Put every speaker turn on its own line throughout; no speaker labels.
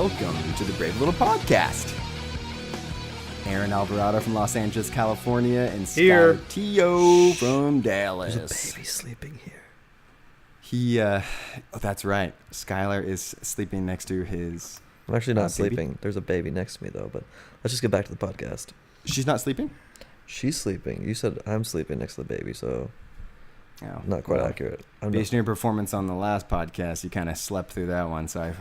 welcome to the Brave Little Podcast. Aaron Alvarado from Los Angeles, California, and Skylar T.O. from Dallas.
There's a baby sleeping
Oh,
here.
that's right. Skylar is sleeping next to his...
I'm actually not
baby?
sleeping. There's a baby next to me, though, but let's just get back to the podcast.
She's not sleeping?
She's sleeping. You said I'm sleeping next to the baby, so
Oh,
not quite
well,
accurate.
Based on your performance on the last podcast, you kind of slept through that one, so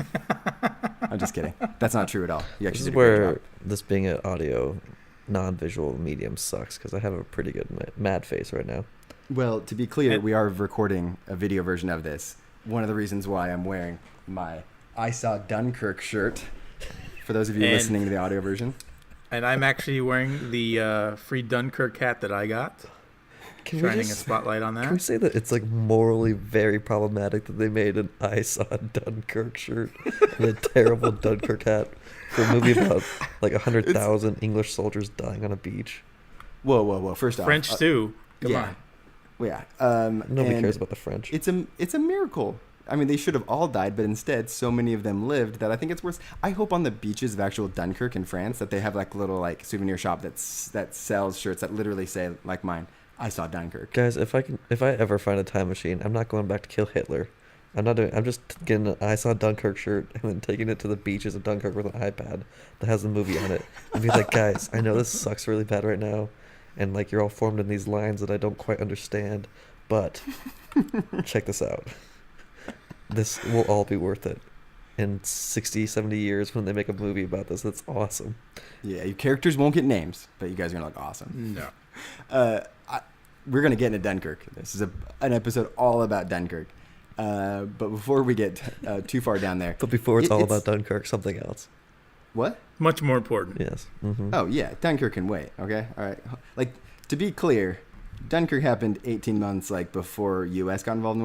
I'm just kidding. That's not true at all. You
This
actually
is
did a great
where
job.
this being an audio, non-visual medium sucks, because I have a pretty good mad face right now.
Well, to be clear, we are recording a video version of this. One of the reasons why I'm wearing my I Saw Dunkirk shirt, for those of you listening to the audio version.
And I'm actually wearing the free Dunkirk hat that I got. Shining a spotlight on that.
Can we say that it's like morally very problematic that they made an I Saw Dunkirk shirt and a terrible Dunkirk hat for a movie about like 100,000 English soldiers dying on a beach?
Whoa. First off.
French too. Come
yeah.
on.
Yeah.
Nobody cares about the French.
It's a miracle. I mean, they should have all died, but instead, so many of them lived that I think it's worth. I hope on the beaches of actual Dunkirk in France that they have like little like souvenir shop that sells shirts that literally say like mine. I saw Dunkirk.
Guys, if I ever find a time machine, I'm not going back to kill Hitler. I'm just getting an I Saw Dunkirk shirt and then taking it to the beaches of Dunkirk with an iPad that has the movie on it. And be like, guys, I know this sucks really bad right now. And like you're all formed in these lines that I don't quite understand. But check this out. This will all be worth it. In 60, 70 years when they make a movie about this, that's awesome.
Yeah, your characters won't get names, but you guys are going to look awesome.
No.
We're going to get into Dunkirk. This is an episode all about Dunkirk. But before we get too far down there.
But before it's all about Dunkirk, something else.
What?
Much more important.
Yes. Mm-hmm.
Oh, yeah. Dunkirk can wait. Okay? All right. Like, to be clear, Dunkirk happened 18 months like before U.S. got involved in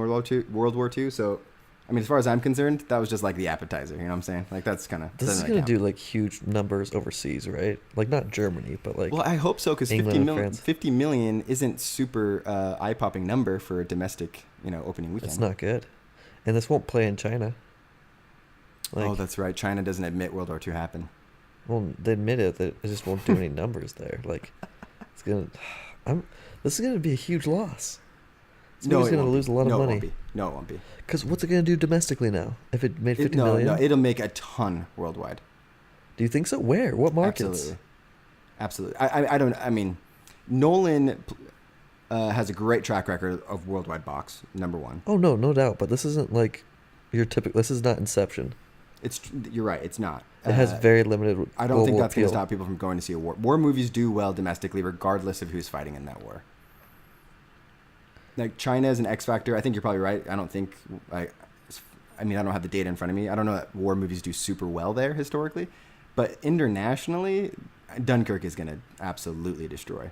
World War II. So, I mean, as far as I'm concerned, that was just like the appetizer. You know what I'm saying? Like, that's kind of...
This is going to do like huge numbers overseas, right? Like, not Germany, but like...
Well, I hope so, because 50 million isn't super eye-popping number for a domestic, opening weekend.
It's not good. And this won't play in China.
Oh, that's right. China doesn't admit World War II happened.
Well, they admit it. That it just won't do any numbers there. Like, it's going to... This is going to be a huge loss. This movie's going to lose a lot of money.
No, it won't be.
Because what's it going to do domestically now? If it made 50 million?
No, it'll make a ton worldwide.
Do you think so? Where? What markets?
Absolutely. I mean, Nolan has a great track record of worldwide box, number one.
Oh, no doubt. But this isn't like your typical... This is not Inception.
You're right. It's not.
It has very limited
I don't think that's
going
to stop people from going to see a war. War movies do well domestically, regardless of who's fighting in that war. Like, China is an X factor. I think you're probably right. I don't think... I don't have the data in front of me. I don't know that war movies do super well there historically. But internationally, Dunkirk is going to absolutely destroy.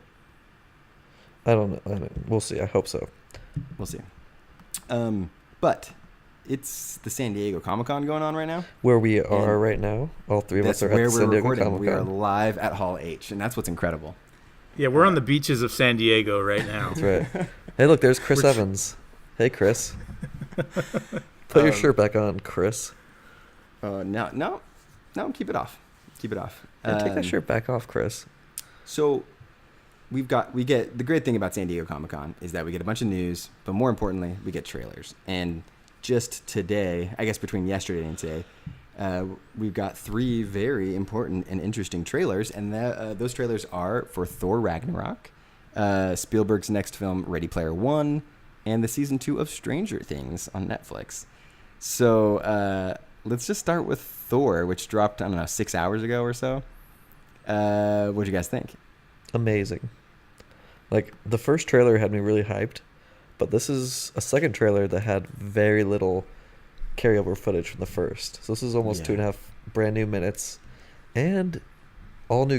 I don't know. We'll see. I hope so.
We'll see. But it's the San Diego Comic-Con going on right now.
Where we are right now. All three of us are at the San Diego Comic-Con.
We are live at Hall H, and that's what's incredible.
Yeah, we're on the beaches of San Diego right now.
That's right. Hey, look, there's Chris Evans. Hey, Chris. Put your shirt back on, Chris.
No, keep it off. Keep it off.
Yeah, take that shirt back off, Chris.
So we get the great thing about San Diego Comic-Con is that we get a bunch of news, but more importantly, we get trailers. And just today, I guess between yesterday and today, we've got 3 very important and interesting trailers, and those trailers are for Thor Ragnarok, Spielberg's next film, Ready Player One, and the season 2 of Stranger Things on Netflix. So let's just start with Thor, which dropped, 6 hours ago or so. What'd you guys think? Amazing.
Like, the first trailer had me really hyped, but this is a second trailer that had very little carryover footage from the first. So this is almost 2.5 brand new minutes, and all new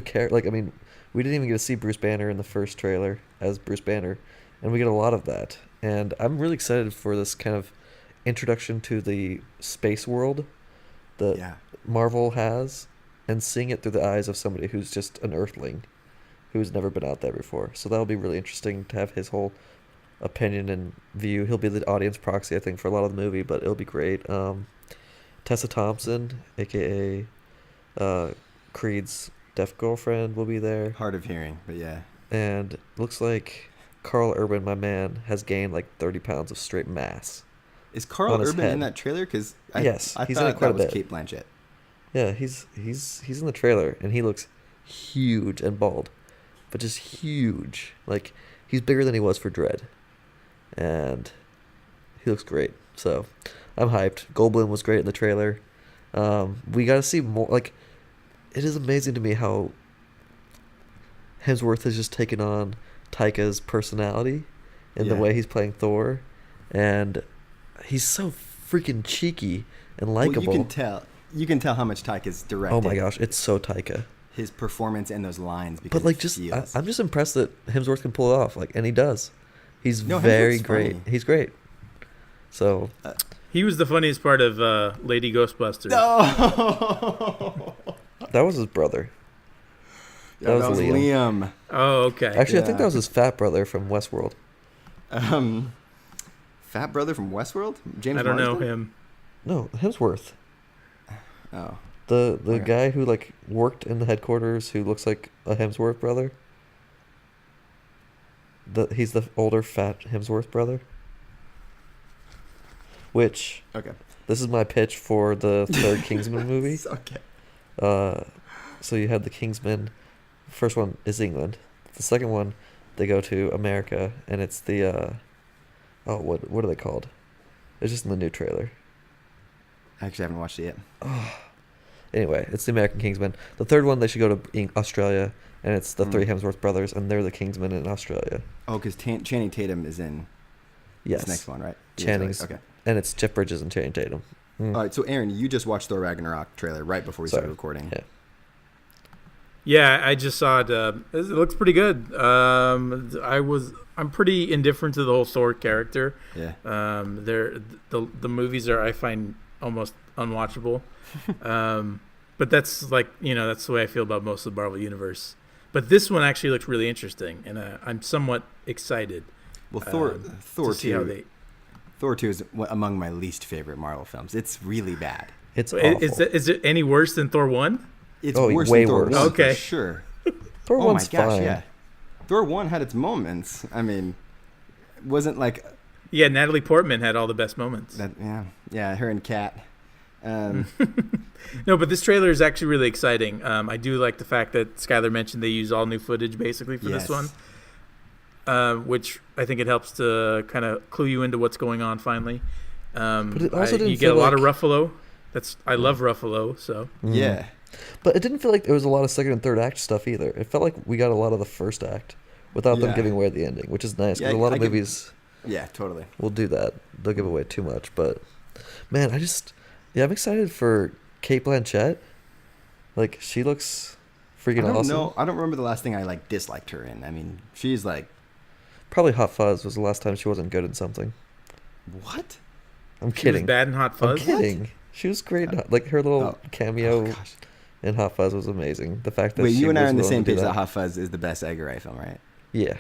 we didn't even get to see Bruce Banner in the first trailer as Bruce Banner, and we get a lot of that. And I'm really excited for this kind of introduction to the space world that Marvel has, and seeing it through the eyes of somebody who's just an Earthling, who's never been out there before. So that'll be really interesting to have his whole opinion and view. He'll be the audience proxy, I think, for a lot of the movie, but it'll be great. Tessa Thompson, aka Creed's deaf girlfriend will be there.
Hard of hearing, but yeah.
And looks like Carl Urban, my man, has gained like 30 pounds of straight mass.
Is Carl
on his
Urban
head.
in that trailer? Because
Yes,
I
he's
thought
in it quite
that
a
was
bit.
Kate Blanchett.
Yeah, he's in the trailer, and he looks huge and bald, but just huge. Like, he's bigger than he was for Dread, and he looks great. So, I'm hyped. Goldblum was great in the trailer. We got to see more. Like, it is amazing to me how Hemsworth has just taken on Taika's personality in the
Yeah.
way he's playing Thor, and he's so freaking cheeky and
Well,
likable.
you can tell how much Taika's directed.
Oh my gosh, it's so Taika.
His performance and those lines. Because
But like, I'm just impressed that Hemsworth can pull it off. Like, and he does. He's
No,
very
Hemsworth's
great.
funny.
He's great. So
He was the funniest part of Lady Ghostbusters.
No.
that was his brother.
Yeah, that was Liam.
Oh, okay.
Actually, I think
Yeah.
that was his fat brother from Westworld.
Fat brother from Westworld? James
I don't know
Marsden?
him.
No, Hemsworth.
Oh.
The
Okay.
guy who like worked in the headquarters, who looks like a Hemsworth brother. He's the older fat Hemsworth brother. Which
Okay.
this is my pitch for the third Kingsman movie.
Okay.
So you had the Kingsman. First one is England. The second one, they go to America, and it's the what are they called? It's just in the new trailer.
I actually haven't watched it yet.
Anyway, it's the American Kingsman. The third one, they should go to Australia, and it's the three Hemsworth brothers, and they're the Kingsmen in Australia.
Oh, because Channing Tatum is in
Yes.
this next one, right?
Channing's,
Okay.
and it's Jeff Bridges and Channing Tatum. Mm.
All right, so Aaron, you just watched Thor Ragnarok trailer right before we
Sorry.
started recording.
Yeah.
Yeah, I just saw it. It looks pretty good. I'm pretty indifferent to the whole Thor character.
Yeah.
The movies are, I find, almost unwatchable. But that's like, that's the way I feel about most of the Marvel universe. But this one actually looks really interesting, and I'm somewhat excited.
Well, Thor
to see how
2.
they.
Thor 2 is among my least favorite Marvel films. It's really bad.
It's awful.
Is it any worse than Thor 1?
It's
Oh,
worse
way
than Thor
worse.
1
Okay.
for sure.
Thor
Oh my
1's
gosh,
fine.
yeah. Thor 1 had its moments. I mean, wasn't like
Yeah, Natalie Portman had all the best moments.
that. Yeah, her and Kat.
No, but this trailer is actually really exciting. I do like the fact that Skylar mentioned they use all new footage basically for this one, which I think it helps to kind of clue you into what's going on finally.
But it also didn't
you get a
feel
lot of
like-
Ruffalo. I love Ruffalo, so
Yeah.
But it didn't feel like there was a lot of second and third act stuff either. It felt like we got a lot of the first act without them
Yeah.
giving away the ending, which is nice because
Yeah,
a lot
I
of
give-
movies
Yeah, totally.
will do that. They'll give away too much. But man, I'm excited for Kate Blanchett. Like, she looks freaking
I don't
awesome.
know. I don't remember the last thing I disliked her in. I mean, she's like,
Probably Hot Fuzz was the last time she wasn't good in something.
what?
I'm
she was
kidding.
bad in Hot
I'm
Fuzz.
kidding. She was great. Like, her little cameo
Oh gosh.
in Hot Fuzz was amazing. The fact that
Wait,
she
you and I are
was
on the
willing
same
to do
page that
that.
Hot Fuzz is the best Edgar Wright film, right?
Yeah.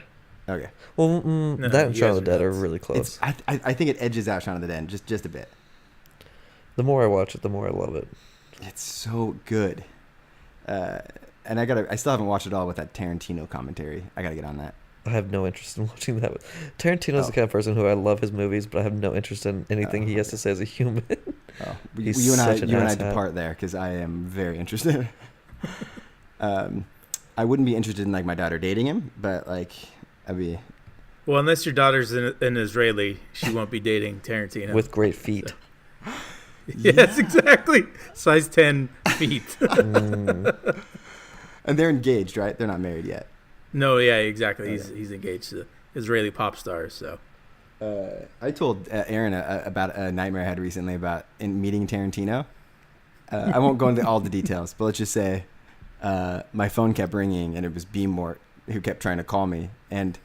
Okay.
Well,
No,
that and
you
Shaun
guys
of the
are
Dead are
nuts.
really close.
I think it edges out Shaun of the Dead just a bit.
The more I watch it, the more I love it.
It's so good. And I still haven't watched it all with that Tarantino commentary. I gotta get on that.
I have no interest in watching that. Tarantino's the kind of person who I love his movies, but I have no interest in anything he has to say as a human.
Oh,
He's
you and
such an
you and I
asshat.
depart there because I am very interested. I wouldn't be interested in like my daughter dating him, but like I'd be.
Well, unless your daughter's an Israeli, she won't be dating Tarantino.
With great feet.
Yes, exactly. Size 10 feet.
Mm.
And they're engaged, right? They're not married yet.
No, yeah, exactly.
Okay.
He's engaged to Israeli pop stars. So
I told Aaron about a nightmare I had recently about in meeting Tarantino. I won't go into all the details, but let's just say my phone kept ringing and it was Beammort who kept trying to call me, and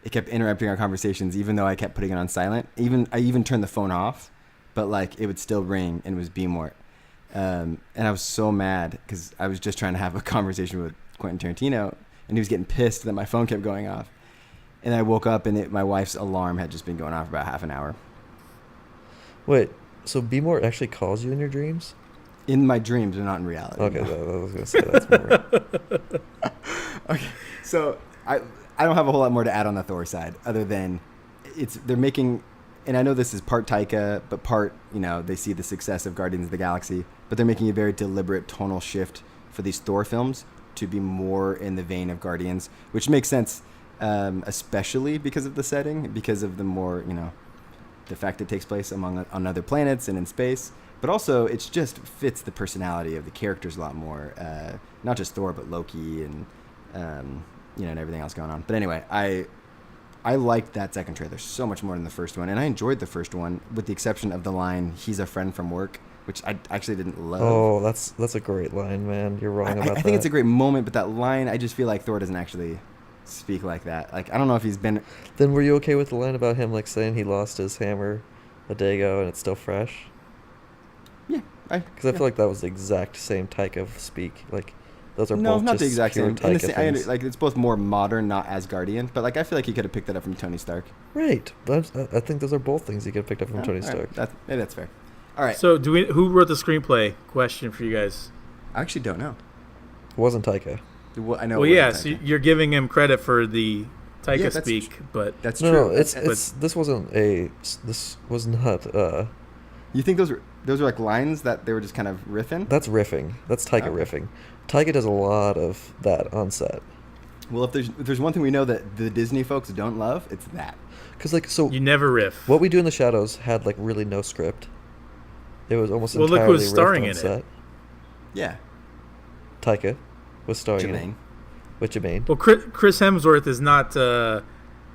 it kept interrupting our conversations, even though I kept putting it on silent. I even turned the phone off, but like it would still ring, and it was Beammort. And I was so mad because I was just trying to have a conversation with Quentin Tarantino, and he was getting pissed that my phone kept going off. And I woke up and my wife's alarm had just been going off for about half an hour.
Wait, so B Mort actually calls you in your dreams?
In my dreams, but not in reality.
Okay,
no.
I was gonna say that's more.
Okay, so I don't have a whole lot more to add on the Thor side, other than they're making, and I know this is part Taika, but part, they see the success of Guardians of the Galaxy, but they're making a very deliberate tonal shift for these Thor films to be more in the vein of Guardians, which makes sense, especially because of the setting, because of the more, the fact it takes place on other planets and in space. But also, it just fits the personality of the characters a lot more. Not just Thor, but Loki and and everything else going on. But anyway, I liked that second trailer so much more than the first one, and I enjoyed the first one, with the exception of the line "He's a friend from work," which I actually didn't love.
Oh, that's a great line, man. You're wrong about that.
I think it's a great moment, but that line, I just feel like Thor doesn't actually speak like that. Like, I don't know if he's been.
Then were you okay with the line about him like saying he lost his hammer a day ago and it's still fresh?
Yeah,
because I feel like that was the exact same Taika speak. Like, those are
no,
both
not
just
the exact
pure
same.
Taika things.
Like, it's both more modern, not as Guardian. But like, I feel like he could have picked that up from Tony Stark.
Right, but I think those are both things you could have picked up from Tony
all
Stark.
Right. Maybe that's fair. All right.
So, who wrote the screenplay? Question for you guys.
I actually don't know.
It wasn't Taika.
Well, I know.
Well,
it
yeah.
wasn't
So
Taika.
you're giving him credit for the Taika
Yeah, that's
speak, but
That's
No,
true.
it's this was not.
You think those were like lines that they were just kind of riffing?
That's riffing. That's Taika
Okay.
riffing. Taika does a lot of that on set.
Well, if there's one thing we know that the Disney folks don't love, it's that.
Because so
you never riff.
What We Do in the Shadows had like really no script. It was almost
Well, look
entirely
who's starring
riffed on
in it.
set.
Yeah.
Taika was starring in it.
Jermaine.
With Jermaine.
Well, Chris Hemsworth is not.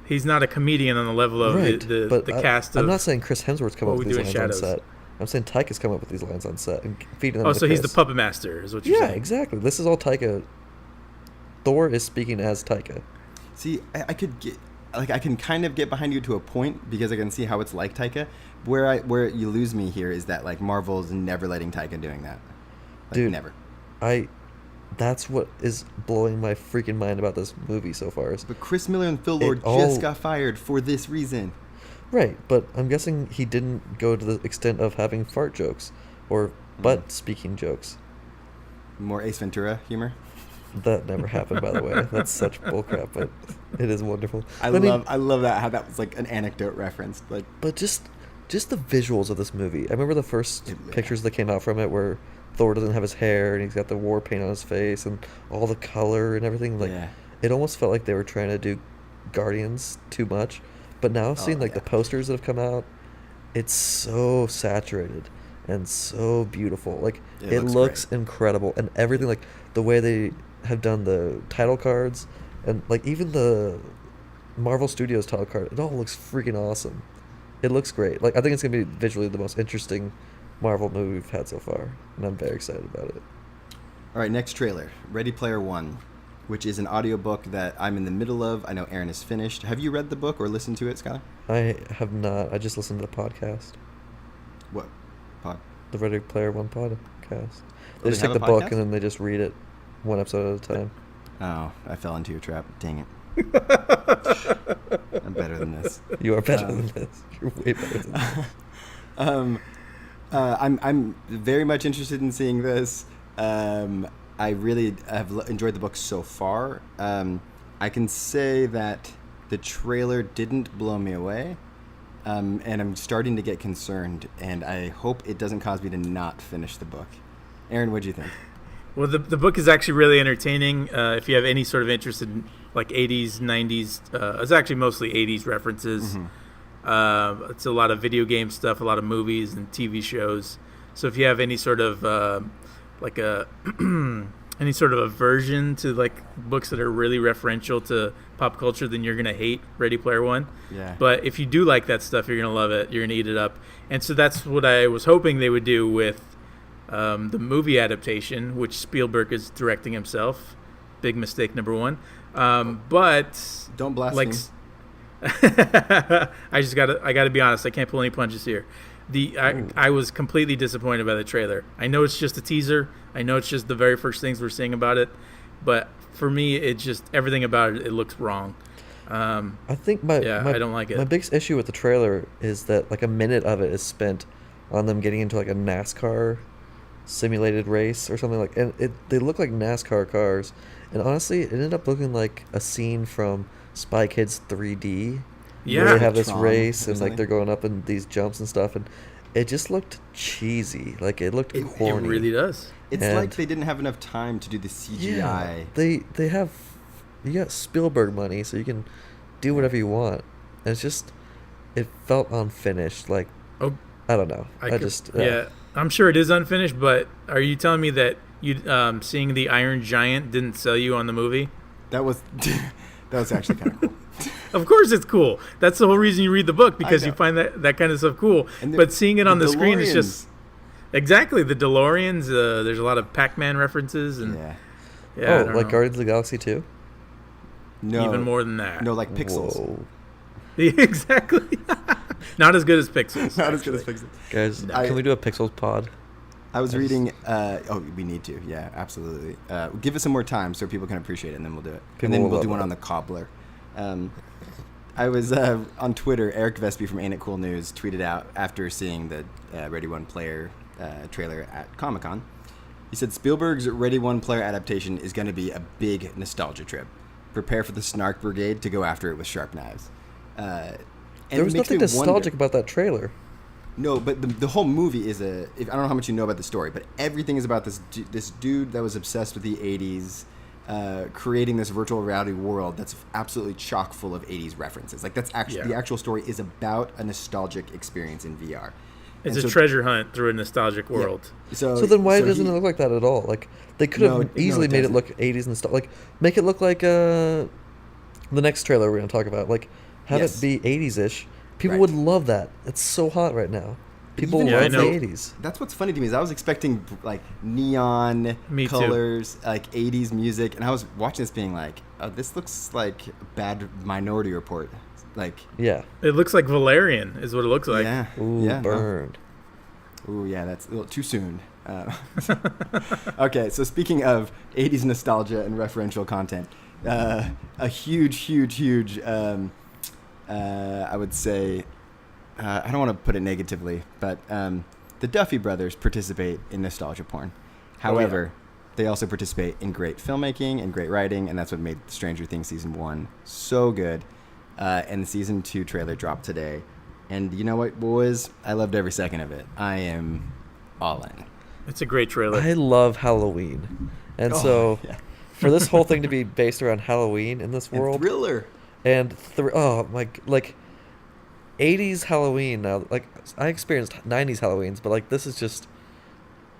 He's not a comedian on the level of
Right,
the
but
cast of.
I'm not saying Chris Hemsworth's come
What
up with
We
these
Do in
lines on
Shadows.
set. I'm saying Taika's come up with these lines on set and feeding them
Oh,
to
so he's the
Chris.
puppet master, is what you're
Yeah,
saying?
exactly. This is all Taika. Thor is speaking as Taika.
See, I could get, like, I can kind of get behind you to a point because I can see how it's like Taika. Where you lose me here is that, like, Marvel's never letting Taika doing that. Like,
Dude,
never.
That's what is blowing my freaking mind about this movie so far.
But Chris Miller and Phil Lord just got fired for this reason.
Right, but I'm guessing he didn't go to the extent of having fart jokes or butt speaking jokes.
More Ace Ventura humor.
That never happened, by the way. That's such bullcrap, but it is wonderful.
I love that, how that was like an anecdote reference. Like,
But just the visuals of this movie. I remember the first
Yeah.
pictures that came out from it where Thor doesn't have his hair and he's got the war paint on his face and all the color and everything. Like,
yeah.
it almost felt like they were trying to do Guardians too much. But now seeing like
yeah.
the posters that have come out, it's so saturated and so beautiful. Like, it looks
great.
incredible, and everything, like the way they have done the title cards and like even the Marvel Studios title card, it all looks freaking awesome. It looks great. Like, I think it's gonna be visually the most interesting Marvel movie we've had so far, and I'm very excited about it.
All right, next trailer, Ready Player One, which is an audiobook that I'm in the middle of. I know Aaron has finished. Have you read the book or listened to it, Skylar?
I have not. I just listened to the podcast,
What? Pod?
the Ready Player One podcast. They
they
just
have
take the
a
book
podcast?
and then they just read it one episode at a time.
Oh, I fell into your trap. Dang it. I'm better than this.
You are better than this. You're way better than this.
I'm very much interested in seeing this. I really have enjoyed the book so far. I can say that the trailer didn't blow me away, and I'm starting to get concerned, and I hope it doesn't cause me to not finish the book. Aaron, what do you think?
Well, the book is actually really entertaining. If you have any sort of interest in like 80s, 90s, it's actually mostly 80s references.
Mm-hmm.
It's a lot of video game stuff, a lot of movies and TV shows. So if you have any sort of like a any sort of aversion to like books that are really referential to pop culture, then you're gonna hate Ready Player One.
Yeah.
But if you do like that stuff, you're gonna love it. You're gonna eat it up. And so that's what I was hoping they would do with the movie adaptation, which Spielberg is directing himself. Big mistake number one. But
Don't blast
like,
me.
I gotta be honest. I can't pull any punches here. I was completely disappointed by the trailer. I know it's just a teaser. I know it's just the very first things we're seeing about it, but for me, it just everything about it looks wrong.
I think I
don't like it.
My biggest issue with the trailer is that like a minute of it is spent on them getting into like a NASCAR simulated race or something like. And they look like NASCAR cars, and honestly, it ended up looking like a scene from Spy Kids 3D.
Yeah.
Where they have this
Tron
race
or
and like
something.
they're going up in these jumps and stuff, and it just looked cheesy. Like it looked
It
corny.
really does.
It's
And-
like they didn't have enough time to do the CGI.
They have, you got Spielberg money, so you can do whatever you want. And it's just, it felt unfinished. Like,
Oh,
I don't know.
yeah, I'm sure it is unfinished. But are you telling me that you seeing the Iron Giant didn't sell you on the movie?
That was actually kind of cool.
Of course, it's cool. That's the whole reason you read the book, because you
know.
find that kind of stuff cool.
And
But seeing it on
the
the screen is
DeLoreans.
just exactly the DeLoreans. There's a lot of Pac-Man references, and
Yeah.
I
oh,
don't
like
know.
Guardians of the Galaxy 2?
No.
Even more than that.
No, like Pixels.
Whoa.
Exactly. Not as good as Pixels.
Not as good as
actually.
Pixels.
Guys,
No.
can we do a Pixels pod?
I was
I just-
reading. We need to. Yeah, absolutely. Give us some more time so people can appreciate it, and then we'll do it.
People
and then
will
we'll
love
do one
that.
on the cobbler. I was on Twitter. Eric Vespi from Ain't It Cool News tweeted out after seeing the Ready One Player trailer at Comic-Con. He said Spielberg's Ready One Player adaptation is going to be a big nostalgia trip. Prepare for the Snark Brigade to go after it with sharp knives. And
There was
it makes
nothing
me
nostalgic
wonder-
about that trailer.
No, but the whole movie is I don't know how much you know about the story, but everything is about this dude that was obsessed with the 80s, creating this virtual reality world that's absolutely chock full of 80s references. Like that's actually the actual story is about a nostalgic experience in VR.
It's
And
a
so-
treasure hunt through a nostalgic
yeah.
world.
So then why doesn't
he-
it look like that at all? Like they could have
No, no,
easily
it
made it
doesn't.
look 80s and stuff. Like make it look like the next trailer we're going to talk about. Like have
Yes.
it be 80s-ish. People
Right.
would love that. It's so hot right now. People
Even
Yeah, I
love the
know.
80s.
That's what's funny to me is I was expecting like neon
Me too.
colors, like 80s music, and I was watching this being like, oh, this looks like a bad Minority Report. Like,
Yeah.
It looks like Valerian, is what it looks like.
yeah,
Ooh,
yeah, no.
burned.
Ooh, yeah, that's a little too soon. Okay, so speaking of 80s nostalgia and referential content, a huge, I would say, I don't want to put it negatively, but the Duffy brothers participate in nostalgia porn. However, they also participate in great filmmaking and great writing, and that's what made Stranger Things Season 1 so good. And the Season 2 trailer dropped today. And you know what, boys? I loved every second of it. I am all in.
It's a great trailer.
I love Halloween. And
Oh,
so
yeah.
for this whole thing to be based around Halloween in this
And
world
Thriller.
and oh my, like 80s Halloween now, like I experienced 90s Halloweens, but like this is just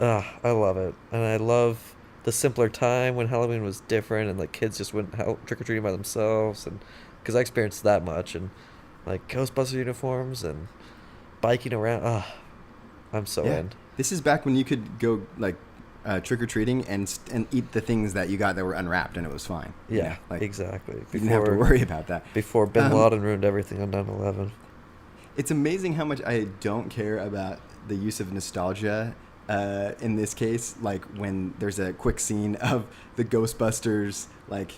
I love it. And I love the simpler time when Halloween was different and like kids just went trick-or-treating by themselves, and because I experienced that much, and like Ghostbuster uniforms and biking around. I'm so
Yeah.
in.
This is back when you could go like trick or treating and eat the things that you got that were unwrapped, and it was fine. You
Yeah,
know, like
exactly.
you didn't have to worry about that.
Before Bin
Um,
Laden ruined everything on 9/11.
It's amazing how much I don't care about the use of nostalgia in this case. Like when there's a quick scene of the Ghostbusters like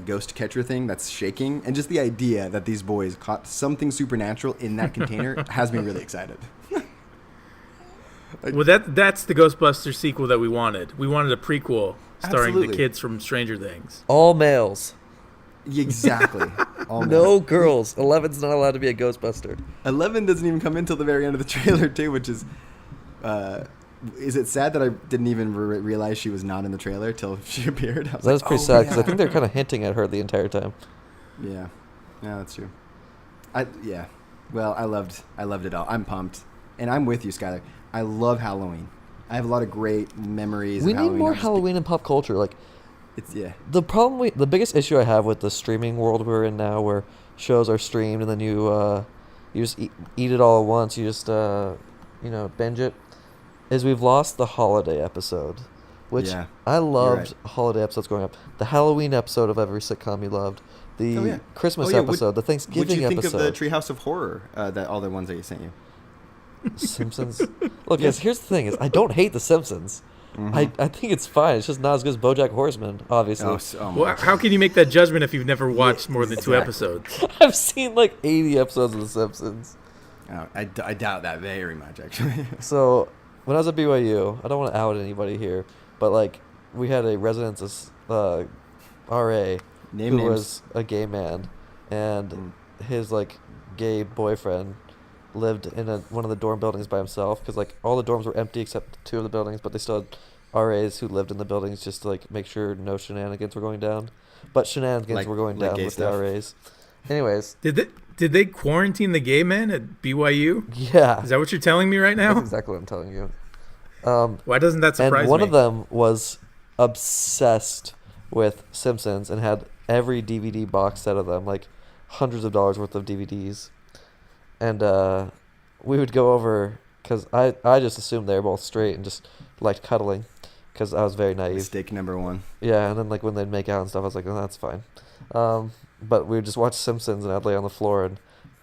ghost catcher thing that's shaking, and just the idea that these boys caught something supernatural in that container has me really excited.
Well, that's the Ghostbusters sequel that we wanted. We wanted a prequel starring
Absolutely.
the kids from Stranger Things.
All males.
Exactly. All
No
males.
girls. 11's not allowed to be a Ghostbuster.
11 doesn't even come in till the very end of the trailer too, which is it sad that I didn't even realize she was not in the trailer till she appeared? I was
That is
like,
pretty
oh,
sad because I
yeah.
think they're kind of hinting at her the entire time.
Yeah, that's true. Well, I loved it all. I'm pumped, and I'm with you, Skylar. I love Halloween. I have a lot of great memories.
We
of
need
Halloween.
more
I'm just-
Halloween in pop culture. Like
It's
the biggest issue I have with the streaming world we're in now, where shows are streamed and then you just eat it all at once. You just binge it. Is we've lost the holiday episode, which
Yeah,
I loved.
right.
Holiday episodes growing up. The Halloween episode of every sitcom you loved. The
Oh, yeah.
Christmas
Oh, yeah,
episode. The
What'd
Thanksgiving
you think
episode.
of the Treehouse of Horror? That all the ones that you sent you.
Simpsons. Look,
Yeah.
guys, here's the thing: is I don't hate the Simpsons.
Mhm.
I think it's fine. It's just not as good as BoJack Horseman, obviously.
Oh, so
Well,
much.
how can you make that judgment if you've never watched more than two
exactly.
episodes?
I've seen like 80 episodes of The Simpsons.
Oh, I doubt that very much, actually.
So when I was at BYU, I don't want to out anybody here, but like we had a residence RA
Name
who
names.
was a gay man, and
Mm.
his like gay boyfriend lived in one of the dorm buildings by himself because like all the dorms were empty except two of the buildings, but they still had RAs who lived in the buildings just to like make sure no shenanigans were going down. But shenanigans were going down
gay
with
stuff.
the RAs. Anyways,
Did they quarantine the gay men at BYU?
yeah,
Is that what you're telling me right now?
that's exactly what I'm telling you.
Why doesn't that surprise
And one
me?
of them was obsessed with Simpsons and had every DVD box set of them, like hundreds of dollars worth of DVDs. And we would go over because I just assumed they were both straight and just liked cuddling because I was very naive.
Mistake number one.
Yeah, and then like when they'd make out and stuff, I was like, oh, that's fine. But we would just watch Simpsons and I'd lay on the floor and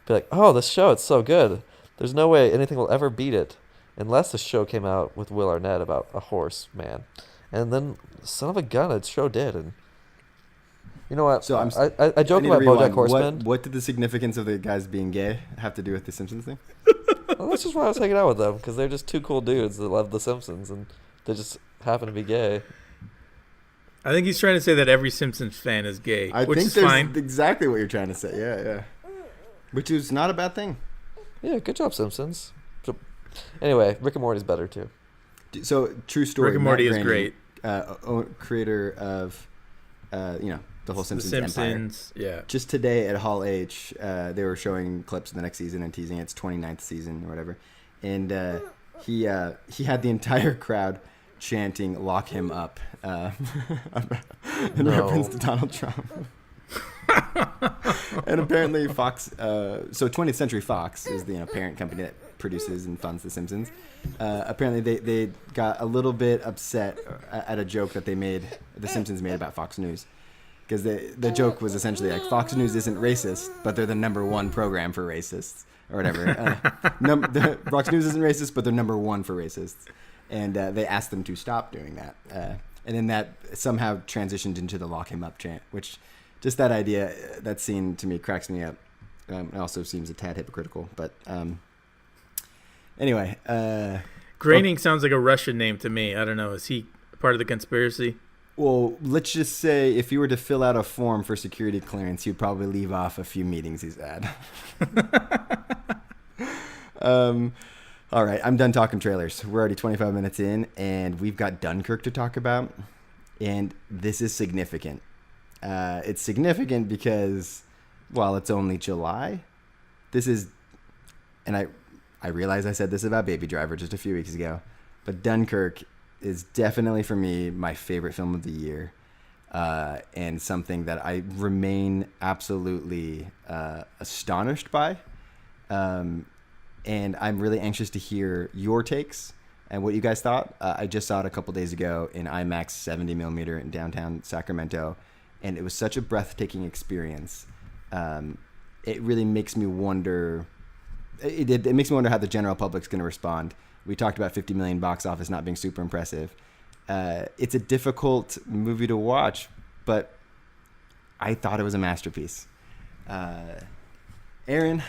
be like, oh, this show, it's so good. There's no way anything will ever beat it unless the show came out with Will Arnett about a horse man. And then, son of a gun, it show did. And you know what?
So
I joke
I need to
about BoJack
rewind.
Horseman.
What did the significance of the guys being gay have to do with the Simpsons thing?
Well, that's just why I was hanging out with them because they're just two cool dudes that love The Simpsons and they just happen to be gay.
I think he's trying to say that every Simpsons fan is gay,
I
which
think
is
that's
fine.
exactly what you're trying to say. Yeah, yeah. Which is not a bad thing.
Yeah, good job, Simpsons. So, anyway, Rick and Morty's better too.
So true story.
Rick and Morty
Matt
is
Groening,
great.
Creator of, the whole
The
Simpsons empire.
Simpsons, yeah.
Just today at Hall H, they were showing clips of the next season and teasing its 29th season or whatever. And he had the entire crowd chanting "Lock him up" in reference to Donald Trump. And apparently Fox, so 20th Century Fox is the parent company that produces and funds The Simpsons. Apparently they got a little bit upset at a joke that The Simpsons made about Fox News. Because the joke was essentially like, Fox News isn't racist, but they're the number one program for racists, or whatever. Fox News isn't racist, but they're number one for racists. And they asked them to stop doing that. And then that somehow transitioned into the "Lock him up" chant, which just that idea, that scene to me cracks me up. It also seems a tad hypocritical. But anyway.
Groening sounds like a Russian name to me. I don't know. Is he part of the conspiracy?
Well, let's just say if you were to fill out a form for security clearance, you'd probably leave off a few meetings he's had. All right, I'm done talking trailers. We're already 25 minutes in, and we've got Dunkirk to talk about. And this is significant. It's significant because, while it's only July, this is, and I realize I said this about Baby Driver just a few weeks ago, but Dunkirk is definitely for me my favorite film of the year, and something that I remain absolutely astonished by, and I'm really anxious to hear your takes and what you guys thought. I just saw it a couple days ago in IMAX 70 millimeter in downtown Sacramento, and it was such a breathtaking experience. It really makes me wonder. It makes me wonder how the general public's going to respond. We talked about 50 million box office not being super impressive. It's a difficult movie to watch, but I thought it was a masterpiece. Aaron?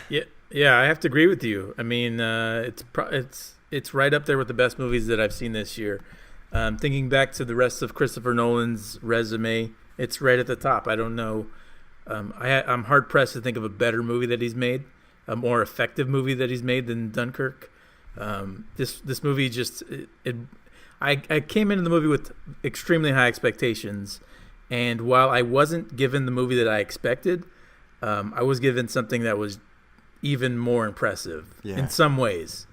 Yeah, I have to agree with you. I mean, it's right up there with the best movies that I've seen this year. Thinking back to the rest of Christopher Nolan's resume, it's right at the top. I don't know. I'm hard pressed to think of a better movie that he's made, a more effective movie that he's made than Dunkirk. This movie just I came into the movie with extremely high expectations, and while I wasn't given the movie that I expected, I was given something that was even more impressive in some ways.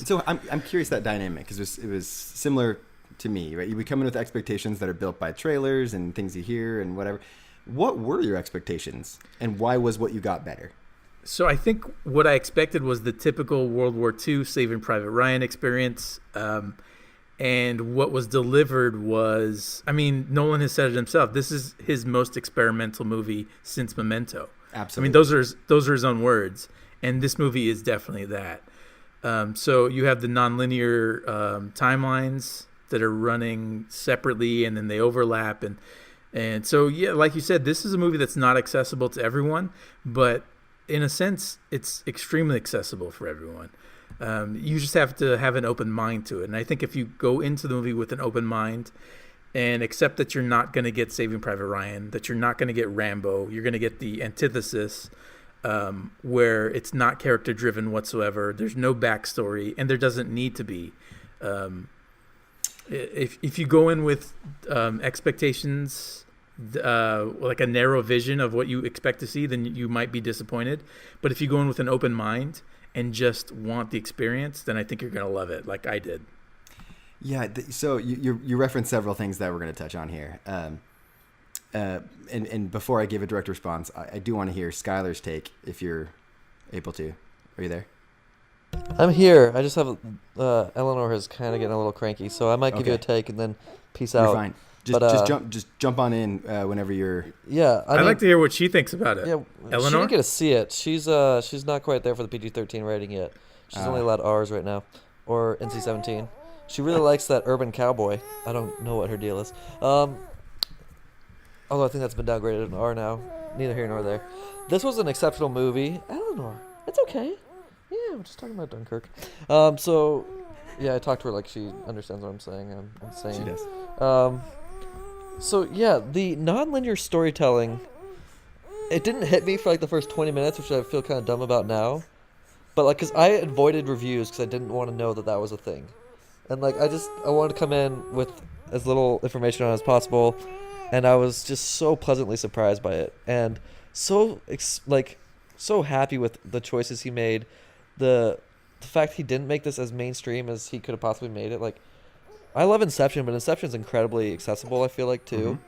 So I'm curious that dynamic, because it was similar to me, right? You come in with expectations that are built by trailers and things you hear and whatever. What were your expectations, and why was what you got better?
So I think what I expected was the typical World War II Saving Private Ryan experience. And what was delivered was, I mean, Nolan has said it himself. This is his most experimental movie since Memento.
Absolutely.
I mean, those are his own words. And this movie is definitely that. So you have the nonlinear timelines that are running separately, and then they overlap. And so, yeah, like you said, this is a movie that's not accessible to everyone, but in a sense, it's extremely accessible for everyone. You just have to have an open mind to it. And I think if you go into the movie with an open mind and accept that you're not going to get Saving Private Ryan, that you're not going to get Rambo, you're going to get the antithesis, where it's not character driven whatsoever. There's no backstory, and there doesn't need to be. If you go in with expectations, like a narrow vision of what you expect to see, then you might be disappointed. But if you go in with an open mind and just want the experience, then I think you're going to love it, like I did.
Yeah. So you referenced several things that we're going to touch on here. And before I give a direct response, I do want to hear Skylar's take, if you're able to. Are you there?
I'm here. I just have Eleanor is kind of getting a little cranky, so I might give you a take and then peace out.
You're fine. Just jump on in whenever you're.
Yeah,
I'd like to hear what she thinks about it.
Yeah,
Eleanor?
she didn't get to see it. She's not quite there for the PG-13 rating yet. She's only allowed R's right now, or NC-17. She really likes that urban cowboy. I don't know what her deal is. Although I think that's been downgraded to an R now. Neither here nor there. This was an exceptional movie. Eleanor, it's okay. Yeah, we're just talking about Dunkirk. So, yeah, I talked to her like she understands what I'm saying. I'm saying.
She does.
So, yeah, the non-linear storytelling, it didn't hit me for like the first 20 minutes, which I feel kind of dumb about now. But like, because I avoided reviews because I didn't want to know that that was a thing. And like, I wanted to come in with as little information on as possible. And I was just so pleasantly surprised by it. And so, so happy with the choices he made. The fact he didn't make this as mainstream as he could have possibly made it. Like, I love Inception, but Inception's incredibly accessible, I feel like, too.
Mm-hmm.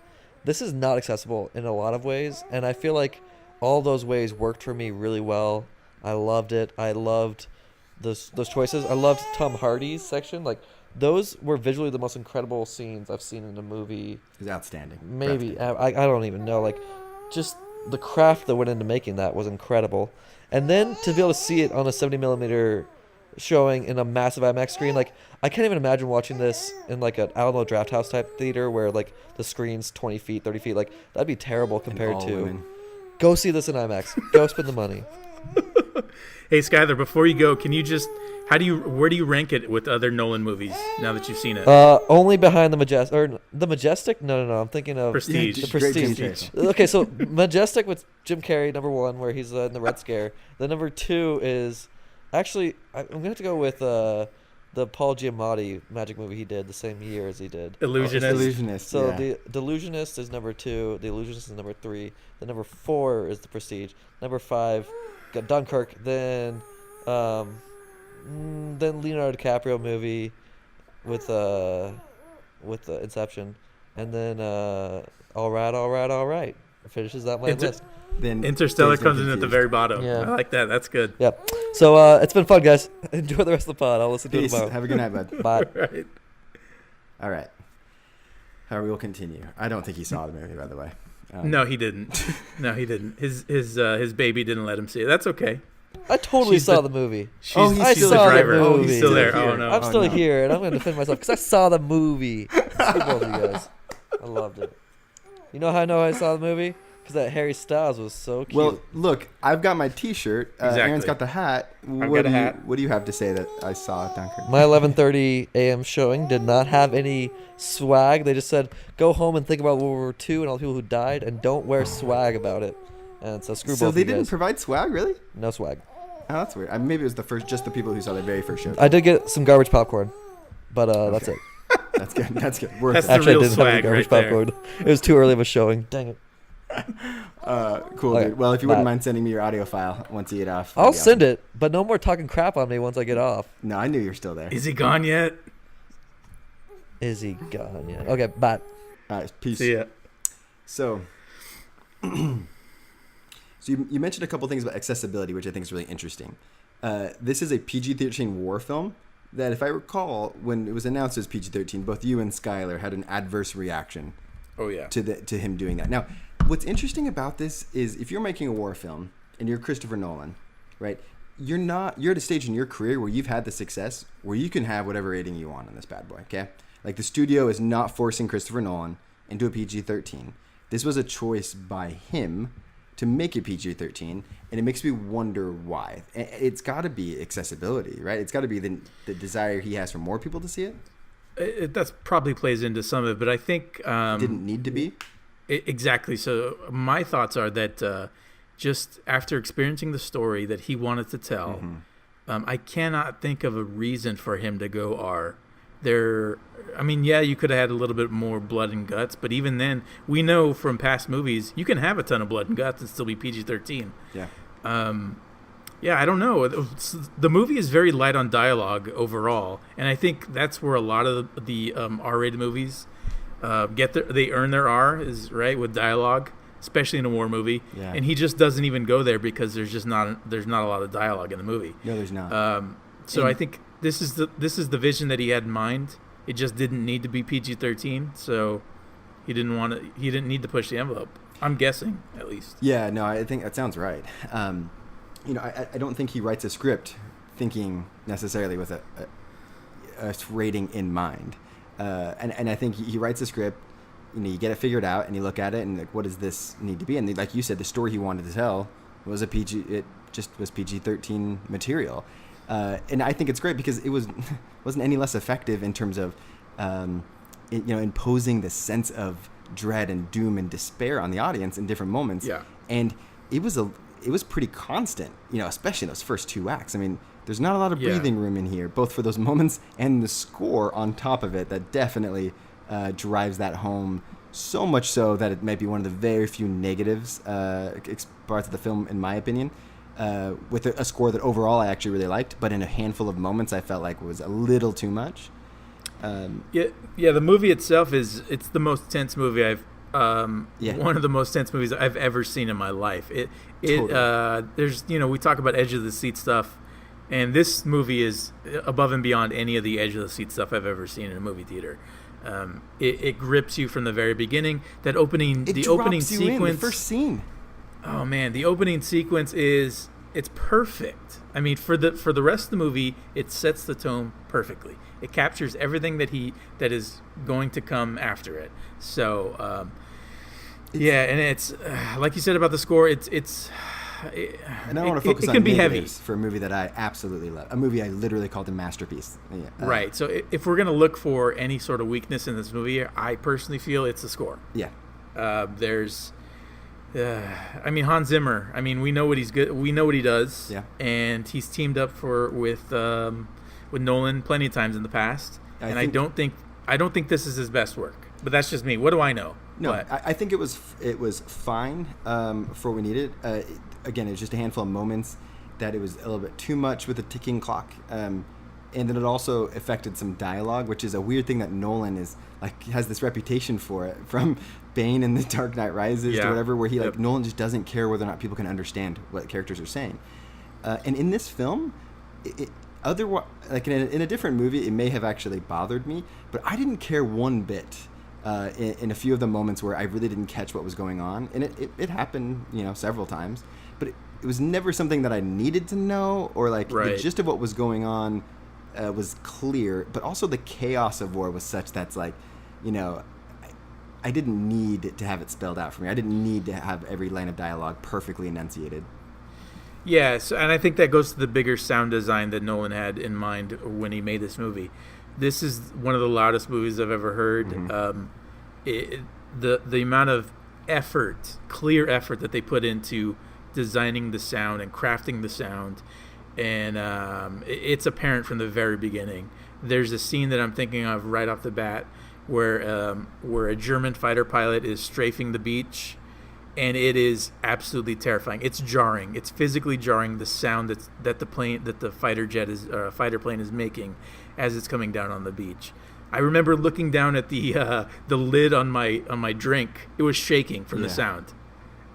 This is not accessible in a lot of ways, and I feel like all those ways worked for me really well. I loved it. I loved those choices. I loved Tom Hardy's section. Like, those were visually the most incredible scenes I've seen in a movie.
It's outstanding.
Maybe. I don't even know. Like, just the craft that went into making that was incredible. And then to be able to see it on a 70mm showing in a massive IMAX screen, like, I can't even imagine watching this in like an Alamo Drafthouse type theater where like the screen's 20 feet, 30 feet. Like, that'd be terrible compared to
women.
Go see this in IMAX. Go spend the money.
Hey, Skylar, before you go, can you just where do you rank it with other Nolan movies now that you've seen it?
Only behind the Majestic, or the Majestic? No. I'm thinking of
Prestige.
The Prestige. Okay, so Majestic with Jim Carrey, number 1, where he's in the Red Scare. The number 2 is actually I'm gonna have to go with the Paul Giamatti magic movie he did the same year as he did
Illusionist.
So
yeah.
the Delusionist is number 2. The Illusionist is number 3. The number 4 is the Prestige. Number 5 got Dunkirk. Then Leonardo DiCaprio movie with Inception, and then all right finishes that my list.
Then
Interstellar comes in at the very bottom.
Yeah.
I like that. That's good.
Yep. So it's been fun, guys. Enjoy the rest of the pod. I'll listen to it
Peace.
tomorrow.
Have a good night, bud.
Bye.
Right.
All right. We will continue. I don't think he saw the movie, by the way.
No, he didn't. No, he didn't. His baby didn't let him see it. That's okay.
I totally
She's
saw
the-
the movie.
He's
still
the
the
driver.
movie.
He's still there.
Still
Oh
here.
no.
I'm still
no.
here, and I'm going to defend myself because I saw the movie. Screw both of you guys. I loved it. You know how I know I saw the movie? Because that Harry Styles was so cute.
Well, look, I've got my T-shirt.
Exactly.
Aaron's got the hat.
got a hat.
What do you have to say that I saw Dunkirk?
My 11:30 a.m. showing did not have any swag. They just said, go home and think about World War II and all the people who died, and don't wear swag about it. And so screw
So
both
they
of you
didn't
guys.
provide swag, really?
No swag.
Oh, that's weird. Maybe it was just the people who saw the very first show.
I did get some garbage popcorn, but that's it.
That's good. That's good. Worth
That's
it.
the
Actually, I
real
didn't have any
swag
garbage
right there.
popcorn. It was too early of a showing. Dang it.
Cool,
Okay,
dude. Well, if you wouldn't
bye.
mind sending me your audio file once you get off.
I'll
that'd be
send it, but no more talking crap on me once I get off.
awesome. No, I knew you were still there.
Is he gone yet?
Is he gone yet? Okay, bye.
All right, peace.
See ya.
So, you mentioned a couple things about accessibility, which I think is really interesting. This is a PG-13 war film that, if I recall, when it was announced as PG-13, both you and Skylar had an adverse reaction
Oh yeah.
to him doing that. Now, what's interesting about this is if you're making a war film and you're Christopher Nolan, right? You're at a stage in your career where you've had the success where you can have whatever rating you want on this bad boy, okay? Like, the studio is not forcing Christopher Nolan into a PG-13. This was a choice by him to make it PG-13, and it makes me wonder why. It's got to be accessibility, right? It's got to be the desire he has for more people to see it.
That probably plays into some of it, but I think
It didn't need to be.
Exactly. So my thoughts are that just after experiencing the story that he wanted to tell, I cannot think of a reason for him to go R. I mean, yeah, you could have had a little bit more blood and guts, but even then, we know from past movies you can have a ton of blood and guts and still be PG-13.
Yeah.
Yeah, I don't know. The movie is very light on dialogue overall, and I think that's where a lot of the R-rated movies they earn their R, is right, with dialogue, especially in a war movie.
Yeah.
And he just doesn't even go there because there's not a lot of dialogue in the movie.
No, there's not.
So I think this is the vision that he had in mind. It just didn't need to be PG-13, so he didn't need to push the envelope. I'm guessing, at least.
Yeah, no, I think that sounds right. I don't think he writes a script thinking necessarily with a rating in mind. And I think he writes a script, you get it figured out and you look at it and like, what does this need to be? And like you said, the story he wanted to tell was it just was PG-13 material. And I think it's great because it wasn't any less effective in terms of, imposing the sense of dread and doom and despair on the audience in different moments.
Yeah.
And it was pretty constant, especially in those first two acts. I mean, there's not a lot of breathing room in here, both for those moments and the score on top of it that definitely drives that home, so much so that it might be one of the very few negatives parts of the film, in my opinion, with a score that overall I actually really liked, but in a handful of moments I felt like was a little too much.
The movie itself it's the most tense movie one of the most tense movies I've ever seen in my life.
Totally.
There's we talk about edge of the seat stuff, and this movie is above and beyond any of the edge of the seat stuff I've ever seen in a movie theater. It grips you from the very beginning. That opening,
the
opening
the
sequence,
first scene.
Oh man, the opening sequence it's perfect. I mean, for the rest of the movie, it sets the tone perfectly. It captures everything that is going to come after it. So, and it's like you said about the score. And
I don't want to focus
it
on
can be heavy
negatives for a movie that I absolutely love. A movie I literally called a masterpiece. Yeah.
Right. So if we're going to look for any sort of weakness in this movie, I personally feel it's the score.
Yeah.
Hans Zimmer. I mean, we know what he's good. We know what he does.
Yeah.
And he's teamed up with Nolan plenty of times in the past. I don't think this is his best work. But that's just me. What do I know?
No, I think it was fine for what we needed. Again, it was just a handful of moments that it was a little bit too much with the ticking clock. And then it also affected some dialogue, which is a weird thing that Nolan has this reputation for it, from Bane in The Dark Knight Rises to whatever, where Nolan just doesn't care whether or not people can understand what characters are saying. And in this film, otherwise, in a different movie, it may have actually bothered me, but I didn't care one bit in a few of the moments where I really didn't catch what was going on. And it happened, several times, but it was never something that I needed to know, or the gist of what was going on was clear, but also the chaos of war was such that's I didn't need to have it spelled out for me. I didn't need to have every line of dialogue perfectly enunciated.
Yes, and I think that goes to the bigger sound design that Nolan had in mind when he made this movie. This is one of the loudest movies I've ever heard. Mm-hmm. The amount of clear effort that they put into designing the sound and crafting the sound, and it's apparent from the very beginning. There's a scene that I'm thinking of right off the bat where a German fighter pilot is strafing the beach, and it is absolutely terrifying. It's jarring. It's physically jarring, the sound that the fighter plane is making as it's coming down on the beach. I remember looking down at the lid on my drink. It was shaking from the sound.